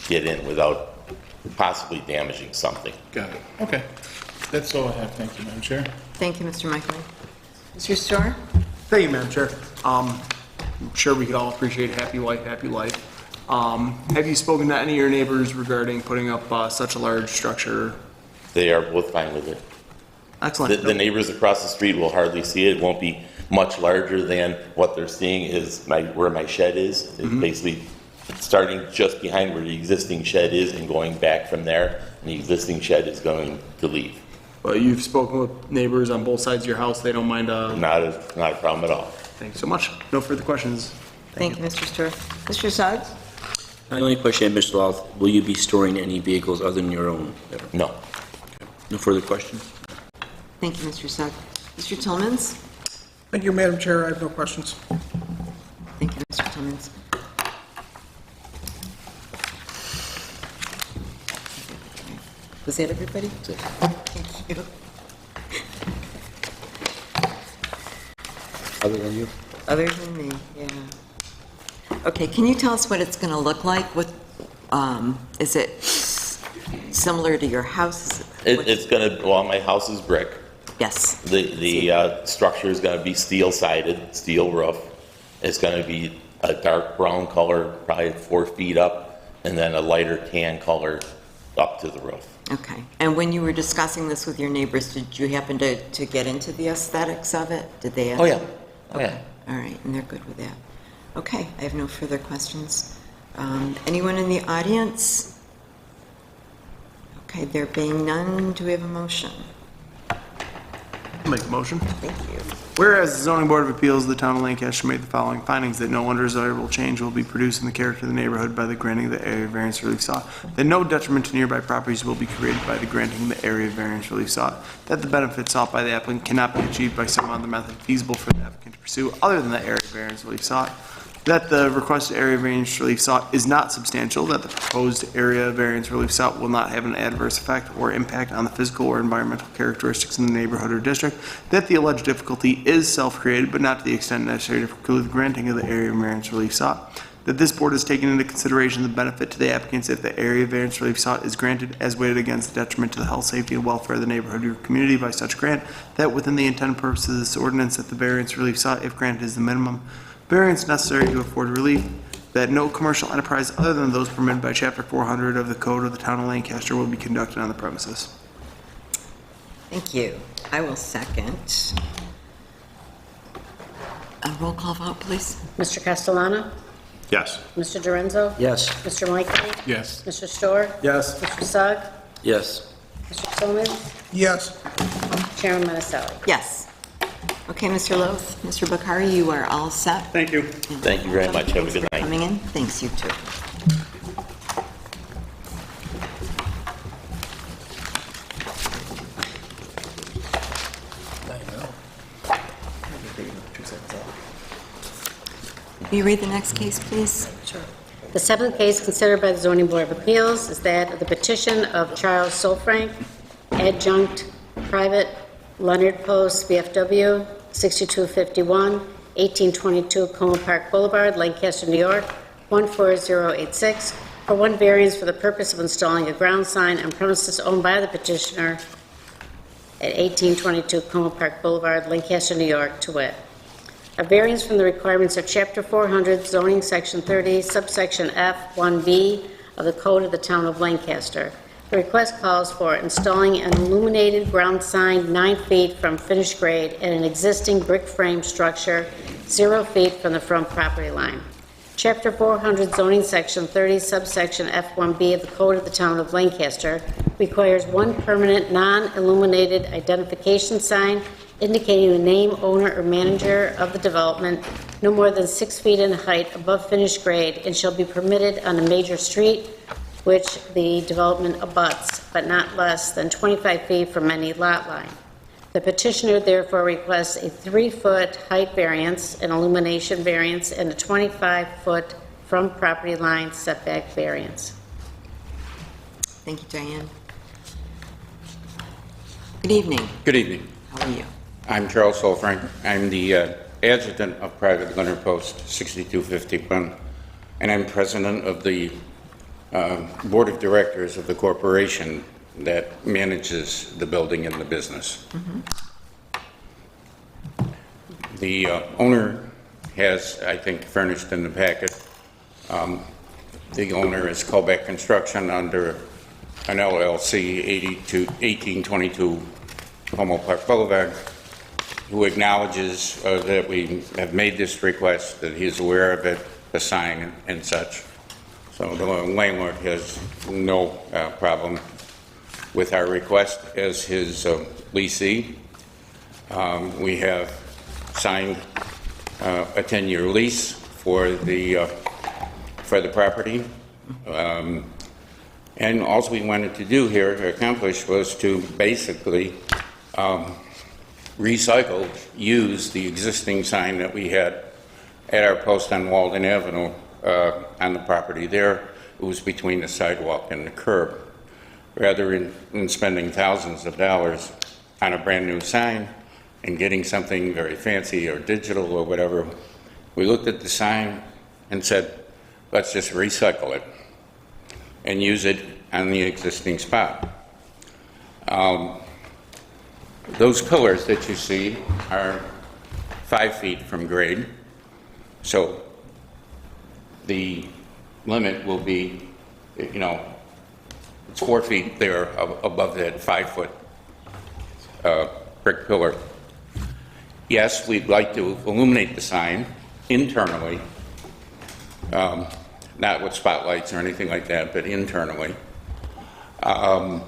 get in without possibly damaging something. Got it. Okay. That's all I have. Thank you, Madam Chair. Thank you, Mr. Michael. Mr. Storr? Thank you, Madam Chair. I'm sure we could all appreciate happy wife, happy life. Have you spoken to any of your neighbors regarding putting up such a large structure? They are both fine with it. Excellent. The neighbors across the street will hardly see it. It won't be much larger than what they're seeing is where my shed is. It's basically starting just behind where the existing shed is and going back from there, and the existing shed is going to leave. But you've spoken with neighbors on both sides of your house, they don't mind, Not a problem at all. Thanks so much. No further questions. Thank you, Mr. Storr. Mr. Suggs? My only question, Mr. Louth, will you be storing any vehicles other than your own? No. No further questions? Thank you, Mr. Suggs. Mr. Tillmans? Thank you, Madam Chair. I have no questions. Thank you, Mr. Tillmans. Was that everybody? Thank you. Other than you? Other than me, yeah. Okay, can you tell us what it's going to look like? What, is it similar to your house? It's gonna, well, my house is brick. Yes. The structure is gonna be steel sided, steel roof. It's gonna be a dark brown color, probably 4 feet up, and then a lighter tan color up to the roof. Okay. And when you were discussing this with your neighbors, did you happen to get into the aesthetics of it? Did they? Oh, yeah. Oh, Okay. yeah. All right, and they're good with that. Okay, I have no further questions. Anyone in the audience? Okay, there being none, do we have a motion? Make a motion. Thank you. Whereas the zoning board of appeals of the town of Lancaster made the following findings, that no undesirable change will be produced in the character of the neighborhood by the granting of the area variance relief sought, that no detriment to nearby properties will be created by the granting of the area variance relief sought, that the benefit sought by the applicant cannot be achieved by some other method feasible for the applicant to pursue other than the area variance relief sought, that the requested area variance relief sought is not substantial, that the proposed area variance relief sought will not have an adverse effect or impact on the physical or environmental characteristics in the neighborhood or district, that the alleged difficulty is self-created but not to the extent necessary to preclude the granting of the area variance relief sought, that this board has taken into consideration the benefit to the applicants if the area variance relief sought is granted as weighted against the detriment to the health, safety, and welfare of the neighborhood or community by such grant, that within the intended purposes of this ordinance, that the variance relief sought, if granted, is the minimum variance necessary to afford relief, that no commercial enterprise other than those permitted by Chapter 400 of the Code of the Town of Lancaster will be conducted on the premises. Thank you. I will second. A roll call vote, please. Mr. Castellano? Yes. Mr. Dorenzo? Yes. Mr. Michael? Yes. Mr. Storr? Yes. Mr. Sugg? Yes. Mr. Tillman? Yes. Chairman Manasseh? Yes. Okay, Mr. Loth, Mr. Bakari, you are all set. Thank you. Thank you very much. Have a good night. Coming in. Thanks, you too. Will you read the next case, please? Sure. The seventh case considered by the Zoning Board of Appeals is that of the petition of Charles Solfrank, adjunct private Leonard Post, VFW, 6251, 1822 Como Park Boulevard, Lancaster, New York, 14086, for one variance for the purpose of installing a ground sign on premises owned by the petitioner at 1822 Como Park Boulevard, Lancaster, New York, to wit, a variance from the requirements of Chapter 400, zoning Section 30, subsection F1B of the Code of the Town of Lancaster. The request calls for installing an illuminated ground sign 9 feet from finished grade in an existing brick frame structure 0 feet from the front property line. Chapter 400, zoning Section 30, subsection F1B of the Code of the Town of Lancaster requires one permanent non-illuminated identification sign indicating the name, owner, or manager of the development no more than 6 feet in height above finished grade and shall be permitted on a major street which the development abuts, but not less than 25 feet from any lot line. The petitioner therefore requests a 3-foot height variance, an illumination variance, and a 25-foot from property line setback variance. Thank you, Diane. Good evening. Good evening. How are you? I'm Charles Solfrank. I'm the adjutant of Private Leonard Post 6251, and I'm president of the board of directors of the corporation that manages the building and the business. The owner has, I think, furnished in the packet. The owner is Colbeck Construction under an LLC, 1822 Como Park Boulevard, who acknowledges that we have made this request, that he's aware of it, the sign and such. So the landlord has no problem with our request as his leasee. We have signed a 10-year lease for the property. And all we wanted to do here to accomplish was to basically use the existing sign that we had at our post on Walden Avenue on the property there. It was between the sidewalk and the curb. Rather than spending thousands of dollars on a brand new sign and getting something very fancy or digital or whatever, we looked at the sign and said, let's just recycle it and use it on the existing spot. Those pillars that you see are 5 feet from grade, so the limit will be, it's 4 feet there above that 5-foot brick pillar. Yes, we'd like to illuminate the sign internally, not with spotlights or anything like that, but internally. But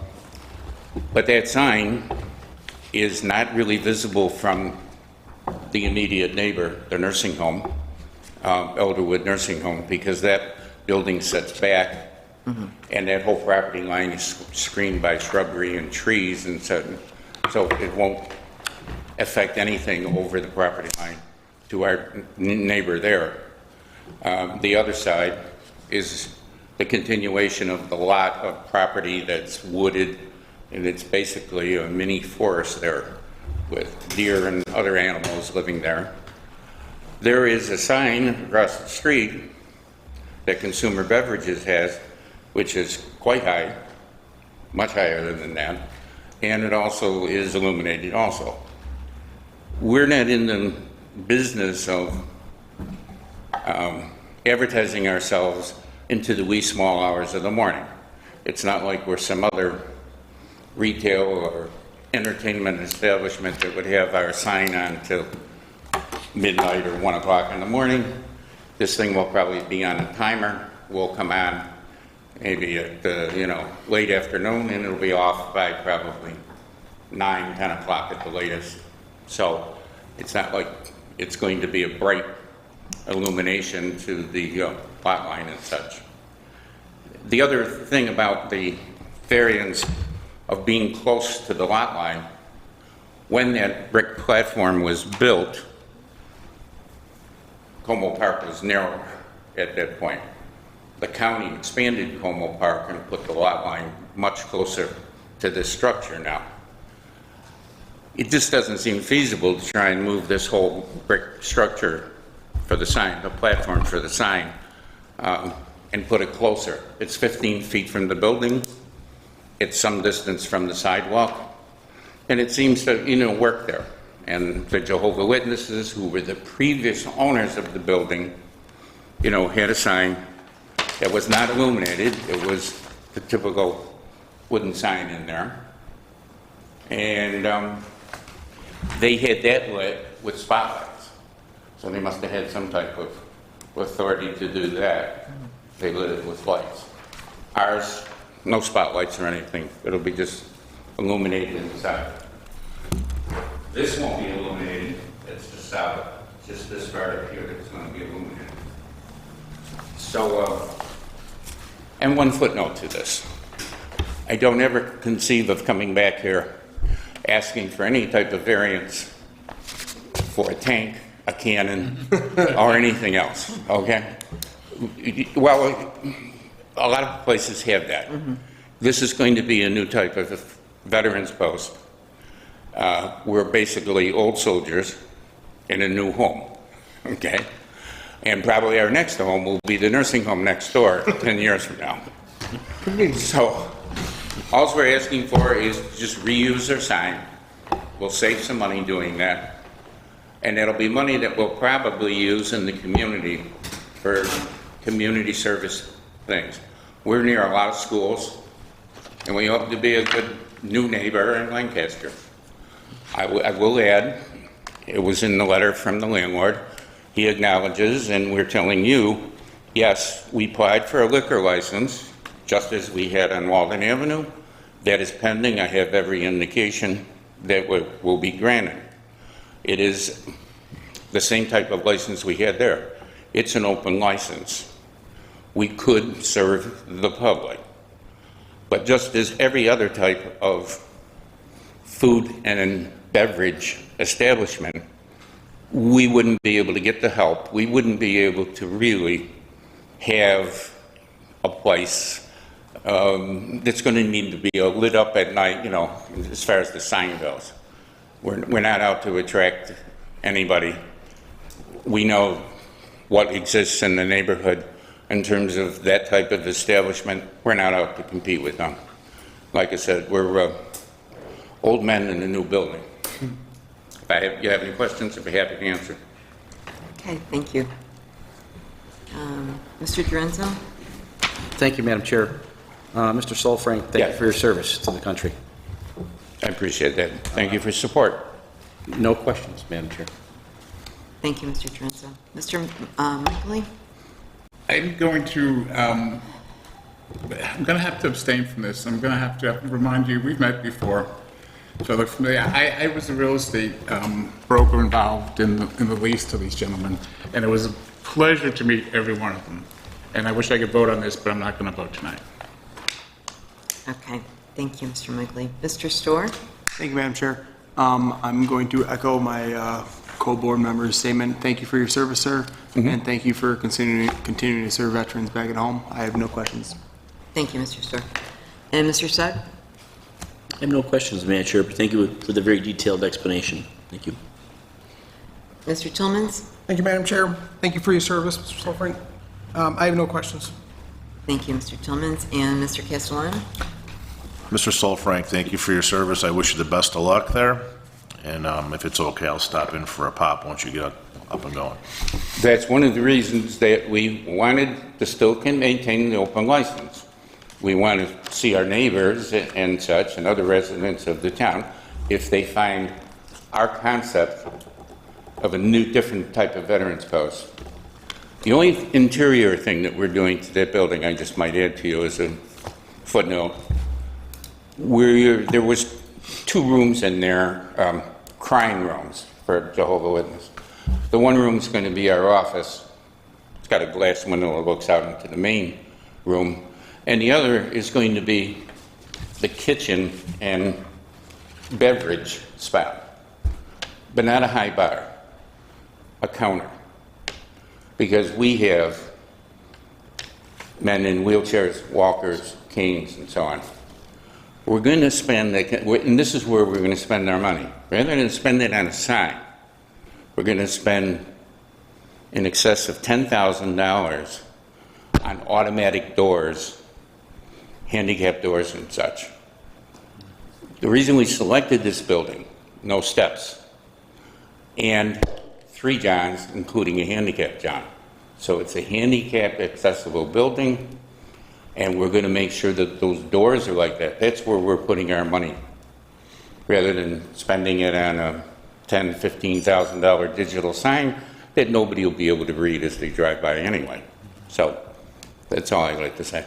that sign is not really visible from the immediate neighbor, the nursing home, Elderwood Nursing Home, because that building sets back and that whole property line is screened by shrubbery and trees, and so it won't affect anything over the property line to our neighbor there. The other side is the continuation of the lot of property that's wooded, and it's basically a mini forest there with deer and other animals living there. There is a sign across the street that Consumer Beverages has, which is quite high, much higher than that, and it also is illuminated also. We're not in the business of advertising ourselves into the wee small hours of the morning. It's not like we're some other retail or entertainment establishment that would have our sign on till midnight or 1 o'clock in the morning. This thing will probably be on a timer. We'll come on maybe at late afternoon, and it'll be off by probably 9, 10 o'clock at the latest. So it's not like it's going to be a bright illumination to the lot line and such. The other thing about the variance of being close to the lot line, when that brick platform was built, Como Park was narrower at that point. The county expanded Como Park and put the lot line much closer to this structure now. It just doesn't seem feasible to try and move this whole brick structure for the sign, the platform for the sign, and put it closer. It's 15 feet from the building. It's some distance from the sidewalk, and it seems to, work there. And the Jehovah's Witnesses, who were the previous owners of the building, had a sign that was not illuminated. It was the typical wooden sign in there. And they had that lit with spotlights. So they must have had some type of authority to do that. They lit it with lights. Ours, no spotlights or anything. It'll be just illuminated inside. This won't be illuminated. It's just out. Just this part up here that's going to be illuminated. So And one footnote to this. I don't ever conceive of coming back here asking for any type of variance for a tank, a cannon, or anything else, okay? Well, a lot of places have that. This is going to be a new type of veterans post. We're basically old soldiers in a new home, okay? And probably our next home will be the nursing home next door 10 years from now. So, all we're asking for is just reuse our sign. We'll save some money doing that. And it'll be money that we'll probably use in the community for community service things. We're near a lot of schools, and we hope to be a good new neighbor in Lancaster. I will add, it was in the letter from the landlord. He acknowledges, and we're telling you, yes, we applied for a liquor license, just as we had on Walden Avenue. That is pending. I have every indication that will be granted. It is the same type of license we had there. It's an open license. We could serve the public. But just as every other type of food and beverage establishment, we wouldn't be able to get the help. We wouldn't be able to really have a place that's going to need to be lit up at night, you know, as far as the sign goes. We're not out to attract anybody. We know what exists in the neighborhood in terms of that type of establishment. We're not out to compete with them. Like I said, we're old men in a new building. If you have any questions, I'd be happy to answer. Okay, thank you. Mr. Dorenzo? Thank you, Madam Chair. Mr. Solfrank, thank you for your service to the country. I appreciate that. Thank you for support. No questions, Madam Chair. Thank you, Mr. Dorenzo. Mr. Michaeli? I'm going to have to abstain from this. I'm going to have to remind you, we've met before. So look for me. I was a real estate broker involved in the lease to these gentlemen, and it was a pleasure to meet every one of them. And I wish I could vote on this, but I'm not going to vote tonight. Okay, thank you, Mr. Michaeli. Mr. Storr? Thank you, Madam Chair. I'm going to echo my co-board member's statement. Thank you for your service, sir, and thank you for continuing to serve veterans back at home. I have no questions. Thank you, Mr. Storr. And Mr. Sugg? I have no questions, Madam Chair, but thank you for the very detailed explanation. Thank you. Mr. Tillmans? Thank you, Madam Chair. Thank you for your service, Mr. Solfrank. I have no questions. Thank you, Mr. Tillmans. And Mr. Castellano? Mr. Solfrank, thank you for your service. I wish you the best of luck there. And if it's okay, I'll stop in for a pop once you get up and going. That's one of the reasons that we wanted to still can maintain the open license. We want to see our neighbors and such and other residents of the town, if they find our concept of a new, different type of veterans post. The only interior thing that we're doing to that building, I just might add to you as a footnote, there was 2 rooms in there, crying rooms for Jehovah's Witness. The one room's going to be our office. It's got a glass window that looks out into the main room. And the other is going to be the kitchen and beverage spot, but not a high bar, a counter. Because we have men in wheelchairs, walkers, canes, and so on. We're going to spend, and this is where we're going to spend our money. Rather than spend it on a sign, we're going to spend in excess of $10,000 on automatic doors, handicap doors and such. The reason we selected this building, no steps, and 3 johns, including a handicap john. So it's a handicap accessible building, and we're going to make sure that those doors are like that. That's where we're putting our money, rather than spending it on a $10,000, $15,000 digital sign that nobody will be able to read as they drive by anyway. So that's all I'd like to say.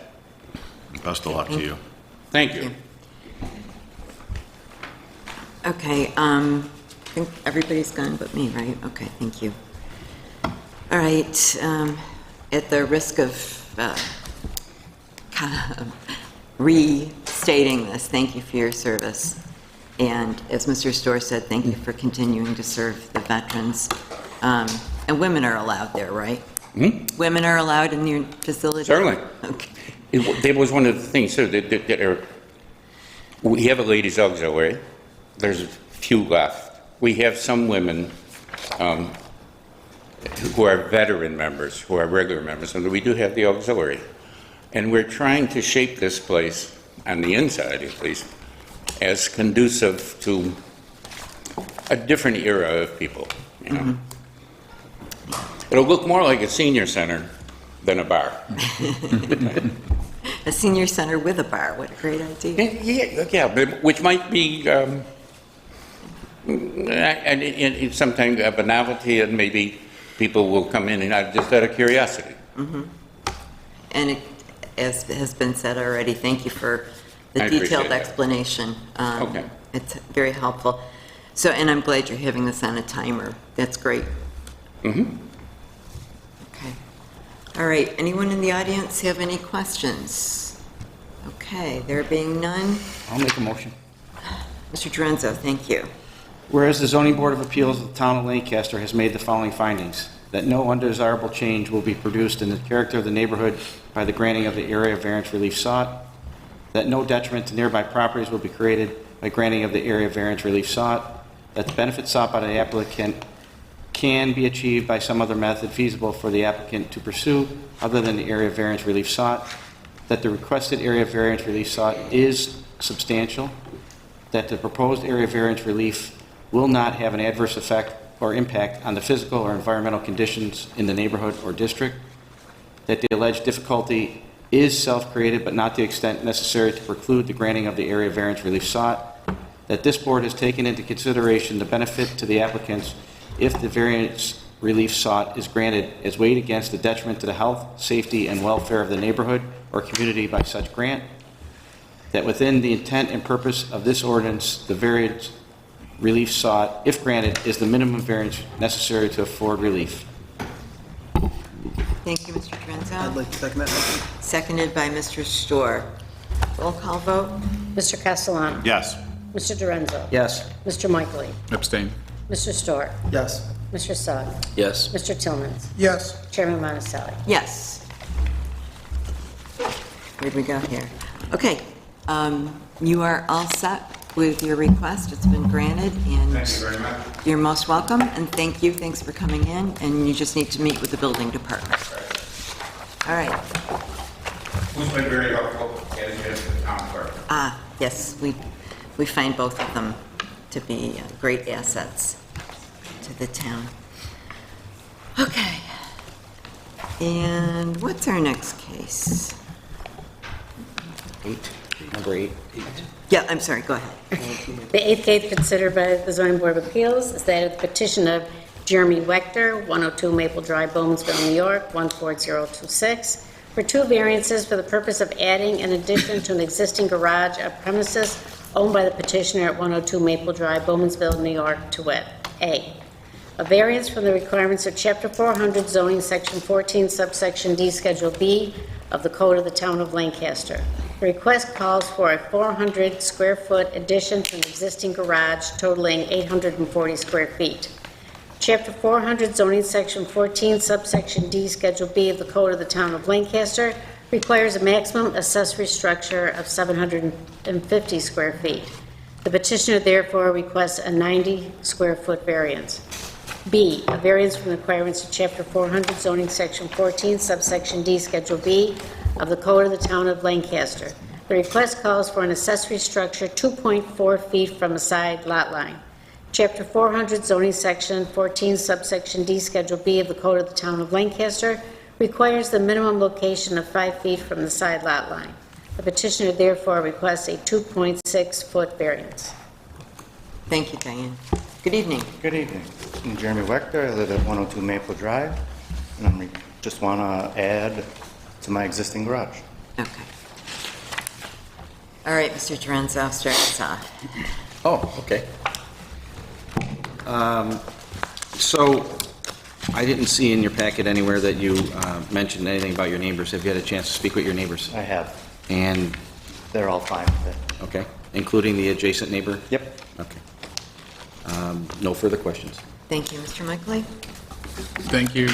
Best of luck to you. Thank you. Okay, I think everybody's gone but me, right? Okay, thank you. All right, at the risk of restating this. Thank you for your service. And as Mr. Storr said, thank you for continuing to serve the veterans. And women are allowed there, right? Women are allowed in your facility? Certainly. Okay. That was one of the things, too, that are, we have a ladies' auxiliary. There's a few left. We have some women who are veteran members, who are regular members, and we do have the auxiliary. And we're trying to shape this place, on the inside at least, as conducive to a different era of people, you know. It'll look more like a senior center than a bar. A senior center with a bar, what a great idea. Yeah, but which might be and sometimes of a novelty, and maybe people will come in and just out of curiosity. And it, as has been said already, thank you for the I appreciate detailed that. explanation. Okay. It's very helpful. So, and I'm glad you're having this on a timer. That's great. Okay. All right, anyone in the audience have any questions? Okay, there being none. I'll make a motion. Mr. Dorenzo, thank you. Whereas the zoning board of appeals of the town of Lancaster has made the following findings: that no undesirable change will be produced in the character of the neighborhood by the granting of the area variance relief sought, that no detriment to nearby properties will be created by granting of the area variance relief sought, that the benefit sought by the applicant can be achieved by some other method feasible for the applicant to pursue other than the area variance relief sought, that the requested area variance relief sought is substantial, that the proposed area variance relief will not have an adverse effect or impact on the physical or environmental conditions in the neighborhood or district, that the alleged difficulty is self-created but not to the extent necessary to preclude the granting of the area variance relief sought, that this board has taken into consideration the benefit to the applicants if the variance relief sought is granted as weighed against the detriment to the health, safety, and welfare of the neighborhood or community by such grant, that within the intent and purpose of this ordinance, the variance relief sought, if granted, is the minimum variance necessary to afford relief. Thank you, Mr. Dorenzo. I'd like to second that motion. Seconded by Mr. Storr. Roll call vote? Mr. Castellano. Yes. Mr. Dorenzo. Yes. Mr. Michaeli. Abstain. Mr. Storr. Yes. Mr. Sugg. Yes. Mr. Tillmans. Yes. Chairman Monticelli. Yes. Where'd we go here? Okay, you are all set with your request. It's been granted, and Thank you very much. you're most welcome, and thank you. Thanks for coming in, and you just need to meet with the building department. All right. Who's been very helpful, as the town clerk. Yes, we find both of them to be great assets to the town. Okay. And what's our next case? Number 8. Yeah, I'm sorry, go ahead. The eighth case considered by the zoning board of appeals is that of the petition of Jeremy Wechter, 102 Maple Drive, Bowmansville, New York, 14026, for two variances for the purpose of adding an addition to an existing garage at premises owned by the petitioner at 102 Maple Drive, Bowmansville, New York, to wit: A, a variance from the requirements of Chapter 400 zoning, Section 14, subsection D, Schedule B of the Code of the Town of Lancaster. The request calls for a 400-square-foot addition to an existing garage totaling 840 square feet. Chapter 400 zoning, Section 14, subsection D, Schedule B of the Code of the Town of Lancaster requires a maximum accessory structure of 750 square feet. The petitioner therefore requests a 90-square-foot variance. B, a variance from the requirements of Chapter 400 zoning, Section 14, subsection D, Schedule B of the Code of the Town of Lancaster. The request calls for an accessory structure 2.4 feet from a side lot line. Chapter 400 zoning, Section 14, subsection D, Schedule B of the Code of the Town of Lancaster requires the minimum location of 5 feet from the side lot line. The petitioner therefore requests a 2.6-foot variance. Thank you, Diane. Good evening. Good evening. I'm Jeremy Wechter. I live at 102 Maple Drive, and I just want to add to my existing garage. Okay. All right, Mr. Dorenzo, start us off. Oh, okay. So I didn't see in your packet anywhere that you mentioned anything about your neighbors. Have you had a chance to speak with your neighbors? I have. And, They're all fine with it. okay, including the adjacent neighbor? Yep. Okay. No further questions. Thank you, Mr. Mickley. Thank you,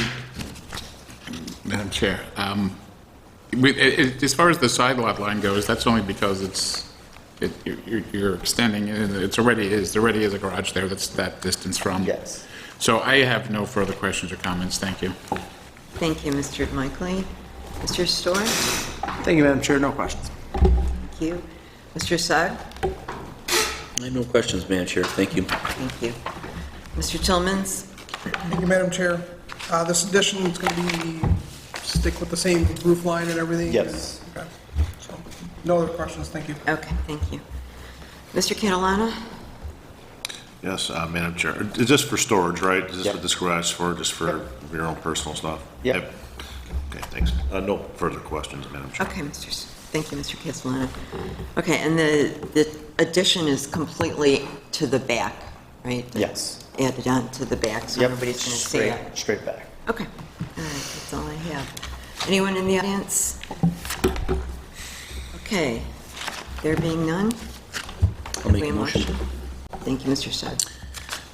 Madam Chair. As far as the side lot line goes, that's only because you're extending, and there already is a garage there that's that distance from. Yes. So I have no further questions or comments. Thank you. Thank you, Mr. Mickley. Mr. Storr? Thank you, Madam Chair. No questions. Thank you. Mr. Sugg? I have no questions, Madam Chair. Thank you. Thank you. Mr. Tillmans? Thank you, Madam Chair. This addition is going to be, stick with the same roof line and everything? Yes. Okay. So, no other questions, thank you. Okay, thank you. Mr. Catalano? Yes, Madam Chair. Is this for storage, right? Is this Yep. what this garage is for, just for your own personal stuff? Yep. Okay, thanks. No further questions, Madam Chair. Okay, thank you, Mr. Catalano. Okay, and the addition is completely to the back, right? Yes. Added on to the back, so Yep. everybody's going to see it. Straight back. Okay, all right, that's all I have. Anyone in the audience? Okay, there being none? I'll make we a motion. Thank you, Mr. Sugg.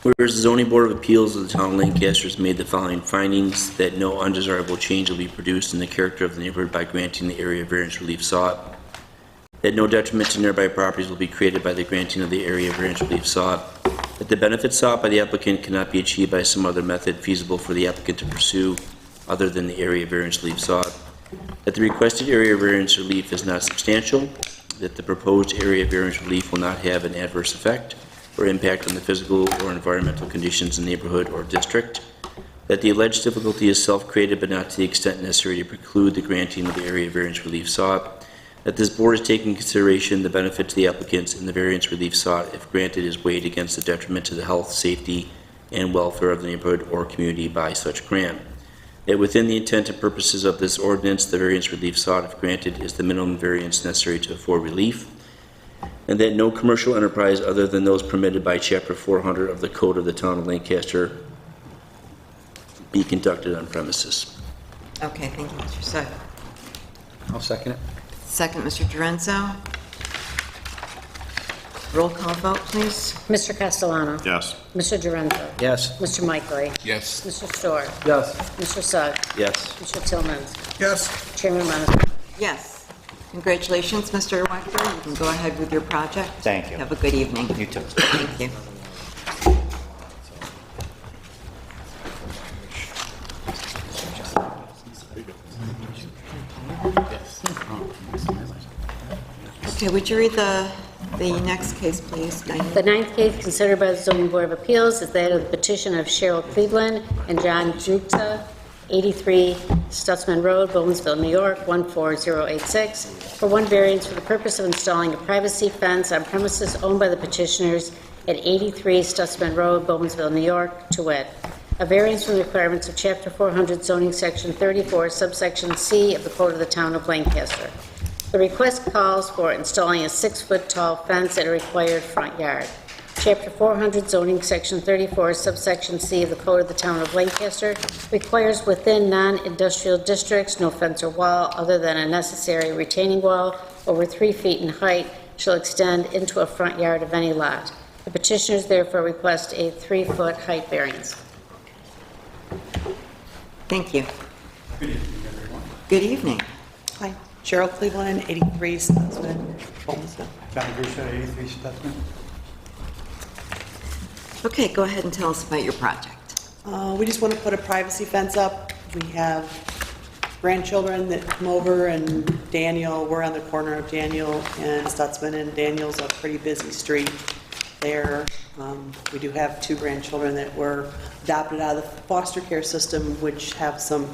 Whereas the zoning board of appeals of the town of Lancaster has made the following findings, that no undesirable change will be produced in the character of the neighborhood by granting the area variance relief sought, that no detriment to nearby properties will be created by the granting of the area variance relief sought, that the benefits sought by the applicant cannot be achieved by some other method feasible for the applicant to pursue other than the area variance relief sought, that the requested area variance relief is not substantial, that the proposed area variance relief will not have an adverse effect or impact on the physical or environmental conditions in the neighborhood or district, that the alleged difficulty is self-created but not to the extent necessary to preclude the granting of the area variance relief sought, that this board is taking into consideration the benefit to the applicants in the variance relief sought if granted is weighed against the detriment to the health, safety, and welfare of the neighborhood or community by such grant, that within the intent and purposes of this ordinance, the variance relief sought if granted is the minimum variance necessary to afford relief, and that no commercial enterprise other than those permitted by Chapter 400 of the Code of the Town of Lancaster be conducted on premises. Okay, thank you, Mr. Sugg. I'll second it. Second, Mr. Durenzo. Roll call vote, please. Mr. Castellano? Yes. Mr. Durenzo? Yes. Mr. Mickley? Yes. Mr. Storr? Yes. Mr. Sugg? Yes. Mr. Tillmans? Yes. Chairman Monahan? Yes. Congratulations, Mr. Wechter. You can go ahead with your project. Thank you. Have a good evening. You too. Thank you. Okay, would you read the next case, please, Diane? The ninth case considered by the zoning board of appeals is that of the petition of Cheryl Cleveland and John Jukta, 83 Stutzman Road, Bowmansville, New York, 14086, for one variance for the purpose of installing a privacy fence on premises owned by the petitioners at 83 Stutzman Road, Bowmansville, New York, to wit, a variance from the requirements of Chapter 400 zoning section 34, subsection C of the Code of the Town of Lancaster. The request calls for installing a 6-foot-tall fence at a required front yard. Chapter 400 zoning section 34, subsection C of the Code of the Town of Lancaster requires within non-industrial districts no fence or wall other than a necessary retaining wall over 3 feet in height shall extend into a front yard of any lot. The petitioners therefore request a 3-foot height variance. Thank you. Good evening. Hi, Cheryl Cleveland, 83 Stutzman, Bowmansville. John Grusa, 83 Stutzman. Okay, go ahead and tell us about your project. We just want to put a privacy fence up. We have grandchildren that come over, and Daniel, we're on the corner of Daniel and Stutzman, and Daniel's a pretty busy street there. We do have 2 grandchildren that were adopted out of the foster care system, which have some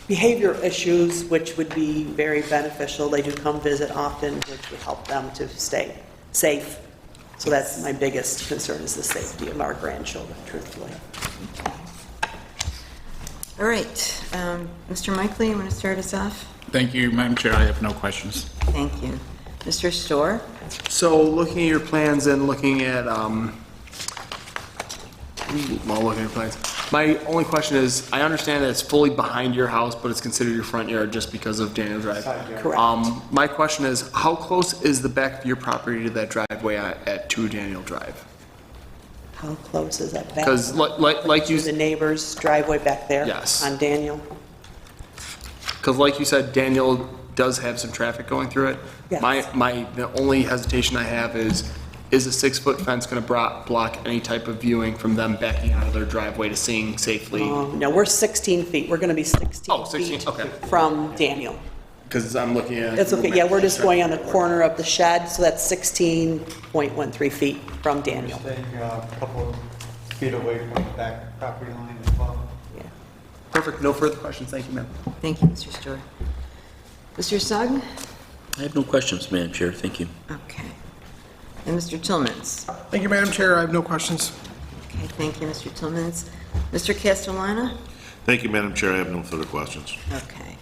behavior issues, which would be very beneficial. They do come visit often, which would help them to stay safe. So that's my biggest concern, is the safety of our grandchildren, truthfully. All right, Mr. Mickley, you want to start us off? Thank you, Madam Chair. I have no questions. Thank you. Mr. Storr? So looking at your plans and looking at, looking at your plans, My only question is, I understand that it's fully behind your house, but it's considered your front yard just because of Daniel Drive. Correct. My question is, how close is the back of your property to that driveway at 2 Daniel Drive? How close is that back? 'Cause like you- To the neighbor's driveway back there? Yes. On Daniel? Because like you said, Daniel does have some traffic going through it. Yes. The only hesitation I have is a 6-foot fence going to block any type of viewing from them backing out of their driveway to seeing safely? No, we're 16 feet. We're going to be 16 16, feet okay. from Daniel. Because I'm looking at. That's okay, yeah, we're just going on the corner of the shed, so that's 16.13 feet from Daniel. Staying a couple of feet away from the back property line as well. Perfect, no further questions, thank you, ma'am. Thank you, Mr. Stewart. Mr. Sugg? I have no questions, Madam Chair. Thank you. Okay. And Mr. Tillmans? Thank you, Madam Chair. I have no questions. Okay, thank you, Mr. Tillmans. Mr. Castellano? Thank you, Madam Chair. I have no further questions. Okay.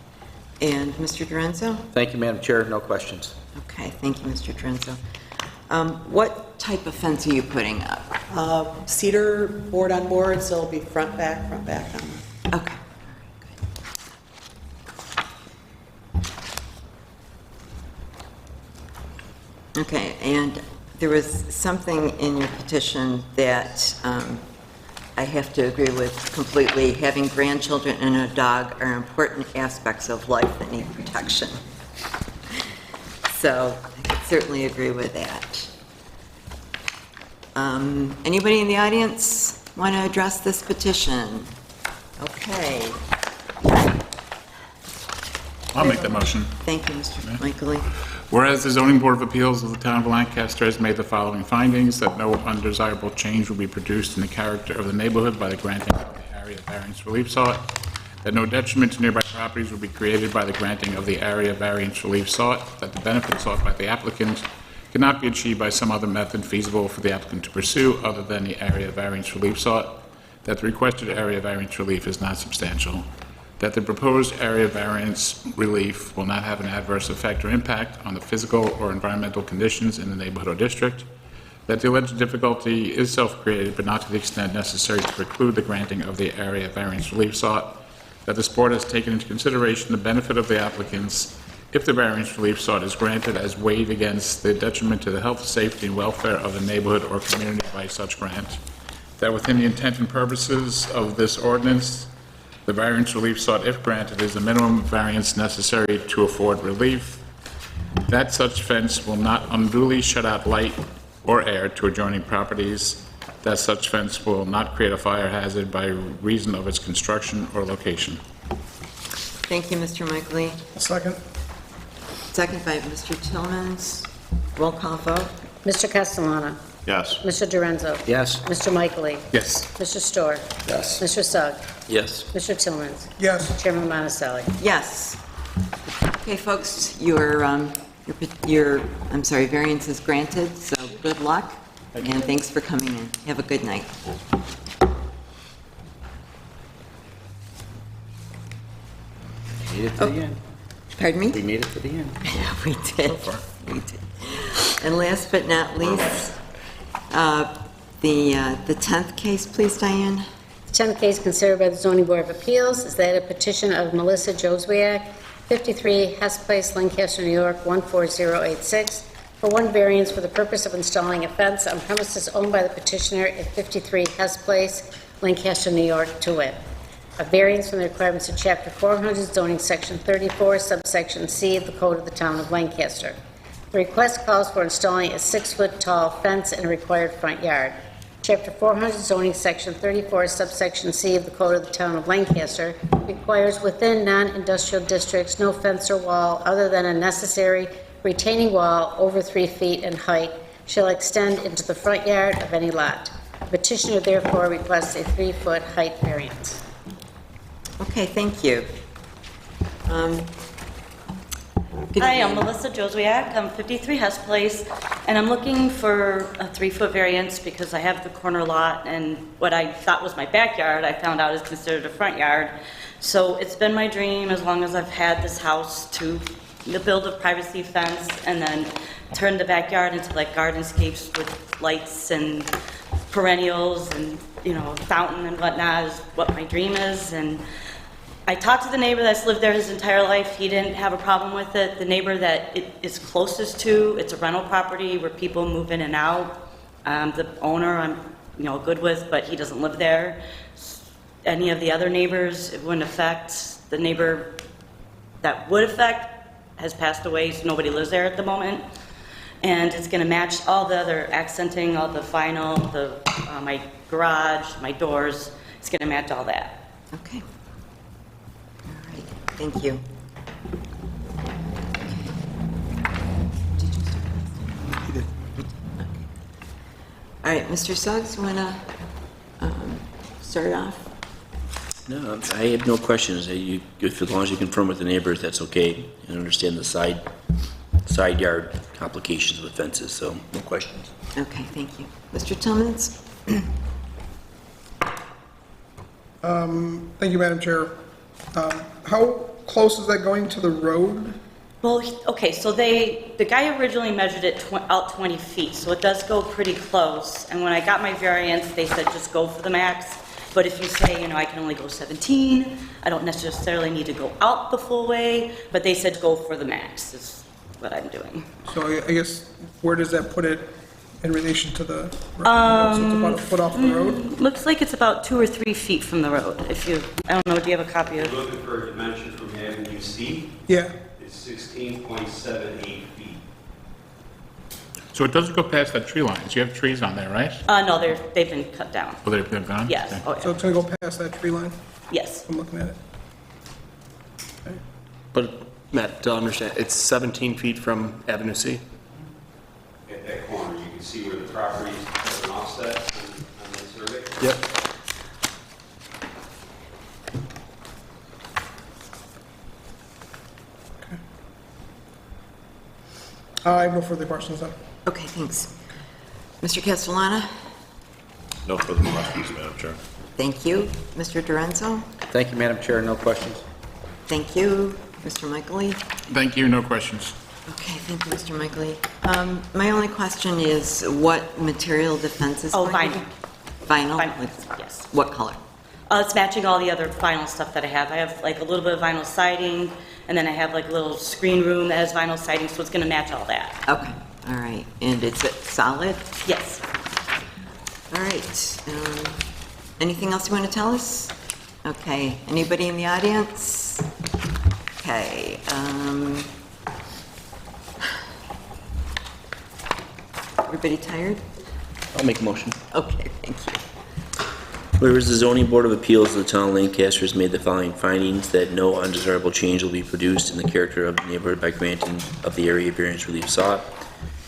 And Mr. Dorenzo? Thank you, Madam Chair, no questions. Okay, thank you, Mr. Dorenzo. What type of fence are you putting up? Cedar board on board, so it'll be front, back on. Okay. Okay, and there was something in your petition that I have to agree with completely. Having grandchildren and a dog are important aspects of life that need protection. So I could certainly agree with that. Anybody in the audience want to address this petition? Okay. I'll make the motion. Thank you, Mr. Michaeli. Whereas the zoning board of appeals of the town of Lancaster has made the following findings, that no undesirable change will be produced in the character of the neighborhood by the granting of the area variance relief sought, that no detriment to nearby properties will be created by the granting of the area variance relief sought, that the benefit sought by the applicant cannot be achieved by some other method feasible for the applicant to pursue other than the area variance relief sought, that the requested area variance relief is not substantial, that the proposed area variance relief will not have an adverse effect or impact on the physical or environmental conditions in the neighborhood or district, that the alleged difficulty is self-created but not to the extent necessary to preclude the granting of the area variance relief sought, that this board has taken into consideration the benefit of the applicants if the variance relief sought is granted as weighed against the detriment to the health, safety, and welfare of the neighborhood or community by such grant, that within the intent and purposes of this ordinance, the variance relief sought, if granted, is the minimum variance necessary to afford relief, that such fence will not unduly shut out light or air to adjoining properties, that such fence will not create a fire hazard by reason of its construction or location. Thank you, Mr. Michaeli. Second. Second by Mr. Tillmans. Roll call vote. Mr. Castellano? Yes. Mr. Dorenzo? Yes. Mr. Michaeli? Yes. Mr. Storr? Yes. Mr. Sugg? Yes. Mr. Tillmans? Yes. Chairman Monticelli? Yes. Okay, folks, your variance is granted, so good luck, and thanks for coming in. Have a good night. Made it to the end. Pardon me? We made it to the end. Yeah, we did. We did. And last but not least, the 10th case, please, Diane. The 10th case considered by the Zoning Board of Appeals is that a petition of Melissa Joswiak, 53 Hess Place, Lancaster, New York, 14086, for one variance for the purpose of installing a fence on premises owned by the petitioner at 53 Hess Place, Lancaster, New York, to wit, a variance from the requirements of Chapter 400 zoning Section 34, subsection C of the Code of the Town of Lancaster. The request calls for installing a 6-foot-tall fence in a required front yard. Chapter 400 zoning Section 34, subsection C of the Code of the Town of Lancaster requires within non-industrial districts no fence or wall other than a necessary retaining wall over 3 feet in height shall extend into the front yard of any lot. The petitioner therefore requests a 3-foot height variance. Okay, thank you. Hi, I'm Melissa Joswiak. I'm 53 Hess Place, and I'm looking for a 3-foot variance because I have the corner lot, and what I thought was my backyard, I found out is considered a front yard. So it's been my dream, as long as I've had this house, to build a privacy fence and then turn the backyard into like gardenscapes with lights and perennials and, fountain and whatnot is what my dream is. And I talked to the neighbor that's lived there his entire life. He didn't have a problem with it. The neighbor that it is closest to, it's a rental property where people move in and out. The owner I'm, good with, but he doesn't live there. Any of the other neighbors, it wouldn't affect. The neighbor that would affect has passed away, so nobody lives there at the moment. And it's going to match all the other accenting, all the vinyl, my garage, my doors. It's going to match all that. Okay. All right, thank you. Did you start last time? You did. All right, Mr. Suggs, you want to start off? No, I have no questions. If as long as you confirm with the neighbors, that's okay. And understand the side yard complications with fences, so no questions. Okay, thank you. Mr. Tillmans? Thank you, Madam Chair. How close is that going to the road? Well, okay, so the guy originally measured it out 20 feet, so it does go pretty close. And when I got my variance, they said just go for the max. But if you say, I can only go 17, I don't necessarily need to go out the full way, but they said go for the max is what I'm doing. So I guess, where does that put it in relation to the road? So it's about a foot off the road? Looks like it's about 2 or 3 feet from the road. I don't know, do you have a copy of? You're looking for a dimension from Avenue C? Yeah. It's 16.78 feet. So it doesn't go past that tree line. You have trees on there, right? No, they've been cut down. Oh, they've gone? Yes. Okay. Oh, yeah. So it's going to go past that tree line? Yes. I'm looking at it. But Matt, to understand, it's 17 feet from Avenue C? At that corner, you can see where the property is an offset on the survey. Yep. I have no further questions then. Okay, thanks. Mr. Castellana? No further questions, Madam Chair. Thank you. Mr. Dorenzo? Thank you, Madam Chair, no questions. Thank you. Mr. Michaeli? Thank you, no questions. Okay, thank you, Mr. Michaeli. My only question is what material the fence is Oh, going to be? vinyl. Vinyl? Vinyl, yes. What color? It's matching all the other vinyl stuff that I have. I have like a little bit of vinyl siding, and then I have like a little screen room that has vinyl siding, so it's gonna match all that. Okay, all right. And it's solid? Yes. All right. Anything else you want to tell us? Okay. Anybody in the audience? Okay. Everybody tired? I'll make a motion. Okay, thank you. Whereas the zoning board of appeals of the town of Lancaster has made the following findings, that no undesirable change will be produced in the character of the neighborhood by granting of the area variance relief sought,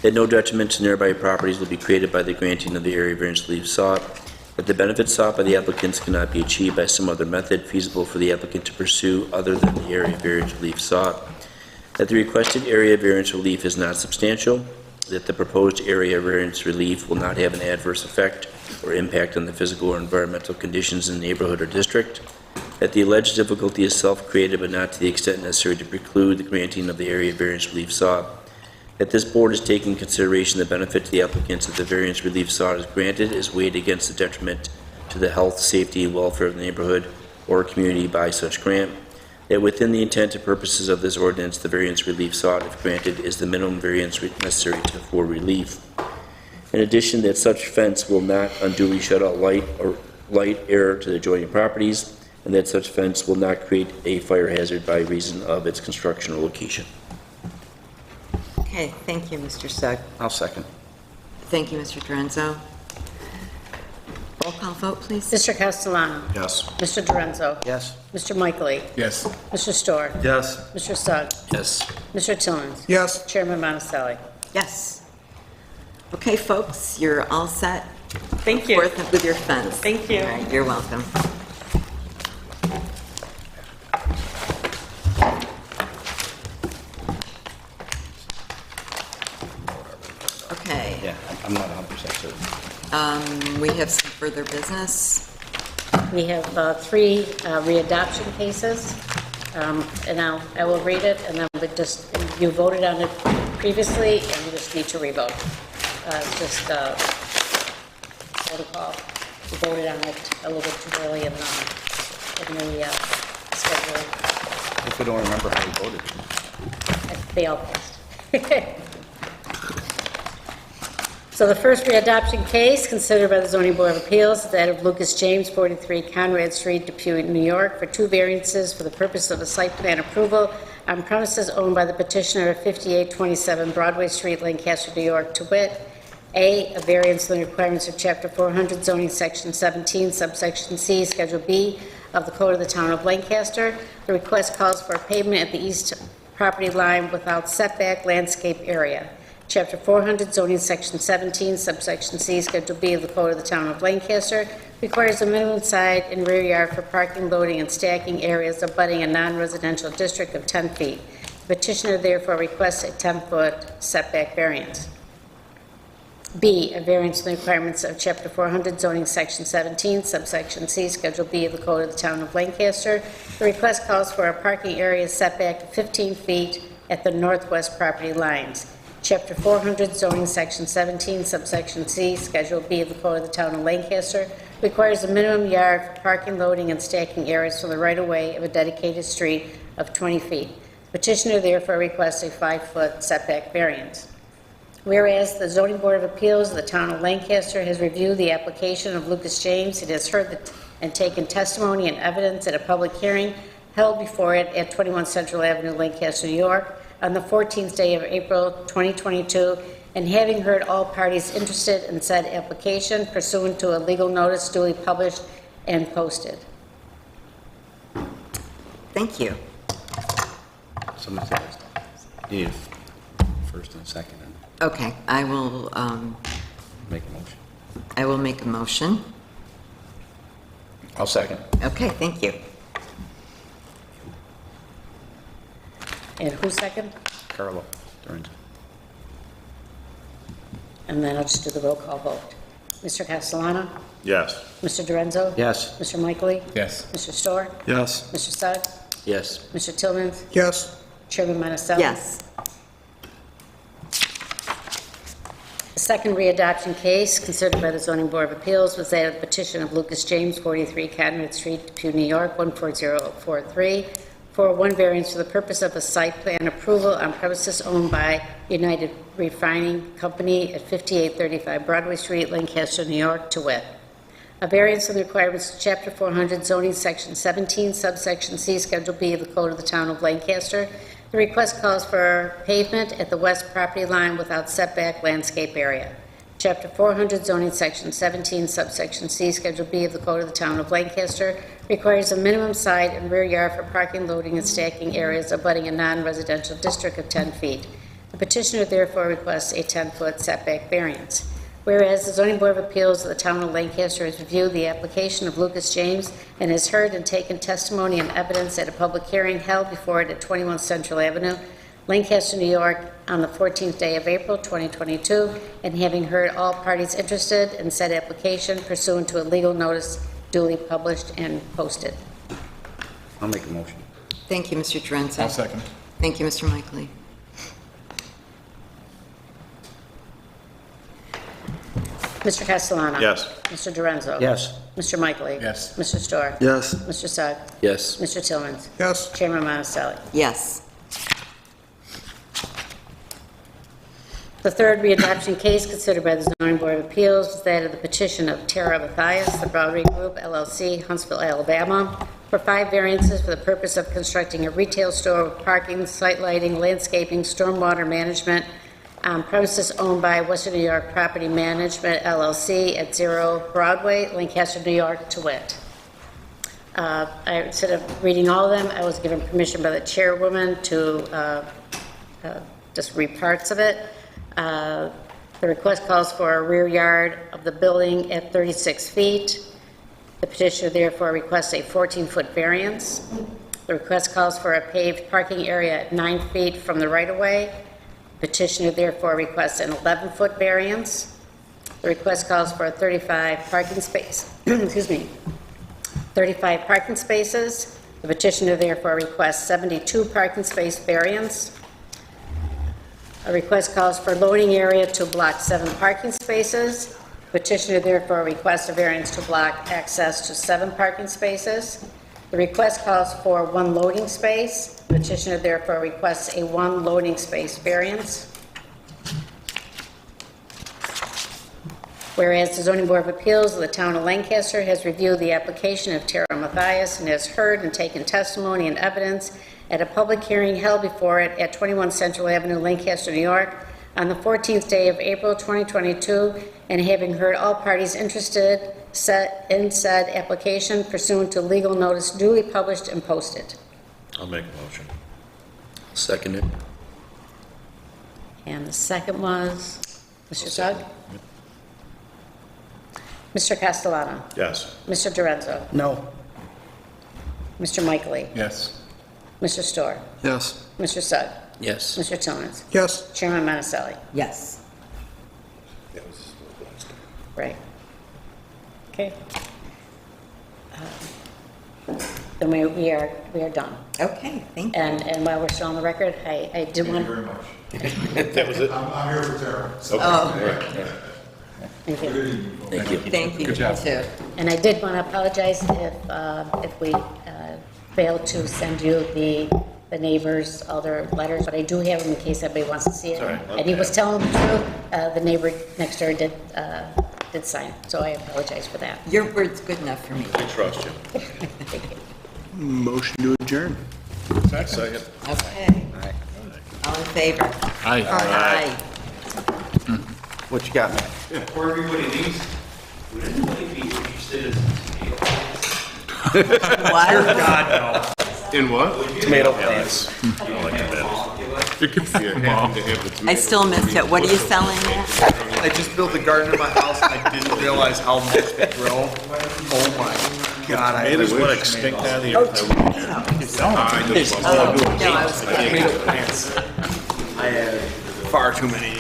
that no detriment to nearby properties will be created by the granting of the area variance relief sought, that the benefits sought by the applicants cannot be achieved by some other method feasible for the applicant to pursue other than the area variance relief sought, that the requested area variance relief is not substantial, that the proposed area variance relief will not have an adverse effect or impact on the physical or environmental conditions in the neighborhood or district, that the alleged difficulty is self-created but not to the extent necessary to preclude the granting of the area variance relief sought, that this board is taking consideration the benefit to the applicants that the variance relief sought is granted is weighed against the detriment to the health, safety, and welfare of the neighborhood or community by such grant, that within the intent and purposes of this ordinance, the variance relief sought, if granted, is the minimum variance necessary for relief. In addition, that such fence will not unduly shut out light air to the adjoining properties, and that such fence will not create a fire hazard by reason of its construction or location. Okay, thank you, Mr. Sugg. I'll second. Thank you, Mr. Dorenzo. Roll call vote, please. Mr. Castellano? Yes. Mr. Dorenzo? Yes. Mr. Michaeli? Yes. Mr. Storr? Yes. Mr. Sugg? Yes. Mr. Tillmans? Yes. Chairman Monticelli? Yes. Okay, folks, you're all set. Thank you. Forth with your fence. Thank you. All right, you're welcome. Okay. Yeah, I'm not 100% certain. We have some further business. We have 3 readoption cases, and I will read it, and then you voted on it previously, and you just need to revote. Just protocol. We voted on it a little bit too early in the schedule. If we don't remember how we voted. They all passed. So the first readoption case considered by the Zoning Board of Appeals is that of Lucas James, 43 Conrad Street, Depew, New York, for 2 variances for the purpose of a site plan approval on premises owned by the petitioner at 5827 Broadway Street, Lancaster, New York, to wit, A, a variance in the requirements of Chapter 400, zoning section 17, subsection C, Schedule B of the Code of the Town of Lancaster. The request calls for a pavement at the east property line without setback landscape area. Chapter 400, zoning section 17, subsection C, Schedule B of the Code of the Town of Lancaster requires a minimum side and rear yard for parking, loading, and stacking areas abutting a non-residential district of 10 feet. The petitioner therefore requests a 10-foot setback variance. B, a variance in the requirements of Chapter 400, zoning section 17, subsection C, Schedule B of the Code of the Town of Lancaster. The request calls for a parking area setback of 15 feet at the northwest property lines. Chapter 400, zoning section 17, subsection C, Schedule B of the Code of the Town of Lancaster requires a minimum yard for parking, loading, and stacking areas from the right-of-way of a dedicated street of 20 feet. The petitioner therefore requests a 5-foot setback variance. Whereas the Zoning Board of Appeals of the Town of Lancaster has reviewed the application of Lucas James, it has heard and taken testimony and evidence at a public hearing held before it at 21 Central Avenue, Lancaster, New York, on the 14th day of April 2022, and having heard all parties interested in said application pursuant to a legal notice duly published and posted. Thank you. Someone said you need a first and second. Okay, I will Make a motion. I will make a motion. I'll second. Okay, thank you. And who's second? Carlo Dorenzo. And then I'll just do the roll call vote. Mr. Castellano? Yes. Mr. Dorenzo? Yes. Mr. Michaely? Yes. Mr. Storr? Yes. Mr. Sugg? Yes. Mr. Tillman? Yes. Chairman Monticelli? Yes. The second readoption case considered by the Zoning Board of Appeals was that of the petition of Lucas James, 43 Conrad Street, Depew, New York, 14043, for 1 variance for the purpose of a site plan approval on premises owned by United Refining Company at 5835 Broadway Street, Lancaster, New York, to wit, a variance from the requirements of Chapter 400, zoning section 17, subsection C, Schedule B of the Code of the Town of Lancaster. The request calls for pavement at the west property line without setback landscape area. Chapter 400, zoning section 17, subsection C, Schedule B of the Code of the Town of Lancaster requires a minimum side and rear yard for parking, loading, and stacking areas abutting a non-residential district of 10 feet. The petitioner therefore requests a 10-foot setback variance. Whereas the Zoning Board of Appeals of the Town of Lancaster has reviewed the application of Lucas James and has heard and taken testimony and evidence at a public hearing held before it at 21 Central Avenue, Lancaster, New York, on the 14th day of April 2022, and having heard all parties interested in said application pursuant to a legal notice duly published and posted. I'll make a motion. Thank you, Mr. Dorenzo. I'll second. Thank you, Mr. Michaely. Mr. Castellano? Yes. Mr. Dorenzo? Yes. Mr. Michaely? Yes. Mr. Storr? Yes. Mr. Sugg? Yes. Mr. Tillman? Yes. Chairman Monticelli? Yes. The third readoption case considered by the Zoning Board of Appeals was that of the petition of Tara Mathias, the Bowery Group, LLC, Huntsville, Alabama, for 5 variances for the purpose of constructing a retail store with parking, site lighting, landscaping, stormwater management on premises owned by Western New York Property Management, LLC, at 0 Broadway, Lancaster, New York, to wit. Instead of reading all of them, I was given permission by the chairwoman to just read parts of it. The request calls for a rear yard of the building at 36 feet. The petitioner therefore requests a 14-foot variance. The request calls for a paved parking area at 9 feet from the right-of-way. Petitioner therefore requests an 11-foot variance. The request calls for a 35 parking space, 35 parking spaces. The petitioner therefore requests 72 parking space variance. A request calls for loading area to block 7 parking spaces. Petitioner therefore requests a variance to block access to 7 parking spaces. The request calls for 1 loading space. Petitioner therefore requests a 1 loading space variance. Whereas the Zoning Board of Appeals of the Town of Lancaster has reviewed the application of Tara Mathias and has heard and taken testimony and evidence at a public hearing held before it at 21 Central Avenue, Lancaster, New York, on the 14th day of April 2022, and having heard all parties interested in said application pursuant to legal notice duly published and posted. I'll make a motion. Second it. And the second was Mr. Sugg? Mr. Castellano? Yes. Mr. Dorenzo? No. Mr. Michaely? Yes. Mr. Storr? Yes. Mr. Sugg? Yes. Mr. Tillmans? Yes. Chairman Monticelli? Yes. Right. Okay. Then we are done. Okay, thank you. And while we're still on the record, I did want... Very much. That was it? I'm here for Tara. Okay. Thank you. Thank you. Thank you, Good job. too. And I did want to apologize if we failed to send you the neighbors all their letters, but I do have them in case anybody wants to see it. Sorry. And he was telling the truth. The neighbor next door did sign, so I apologize for that. Your word's good enough for me. I trust you. Thank you. Motion to adjourn. Second. Okay. All in favor? Aye. Aye. What you got, Matt? For everybody leaves, would anybody be interested in What? In what? Tomato plants. I don't like tomatoes. You can see it. I still missed it. What are you selling there? I just built a garden in my house and I didn't realize how much they grow. Oh my God. I Tomatoes wish- went extinct out of the earth. Oh, no, I was Tomato plants. I had far too many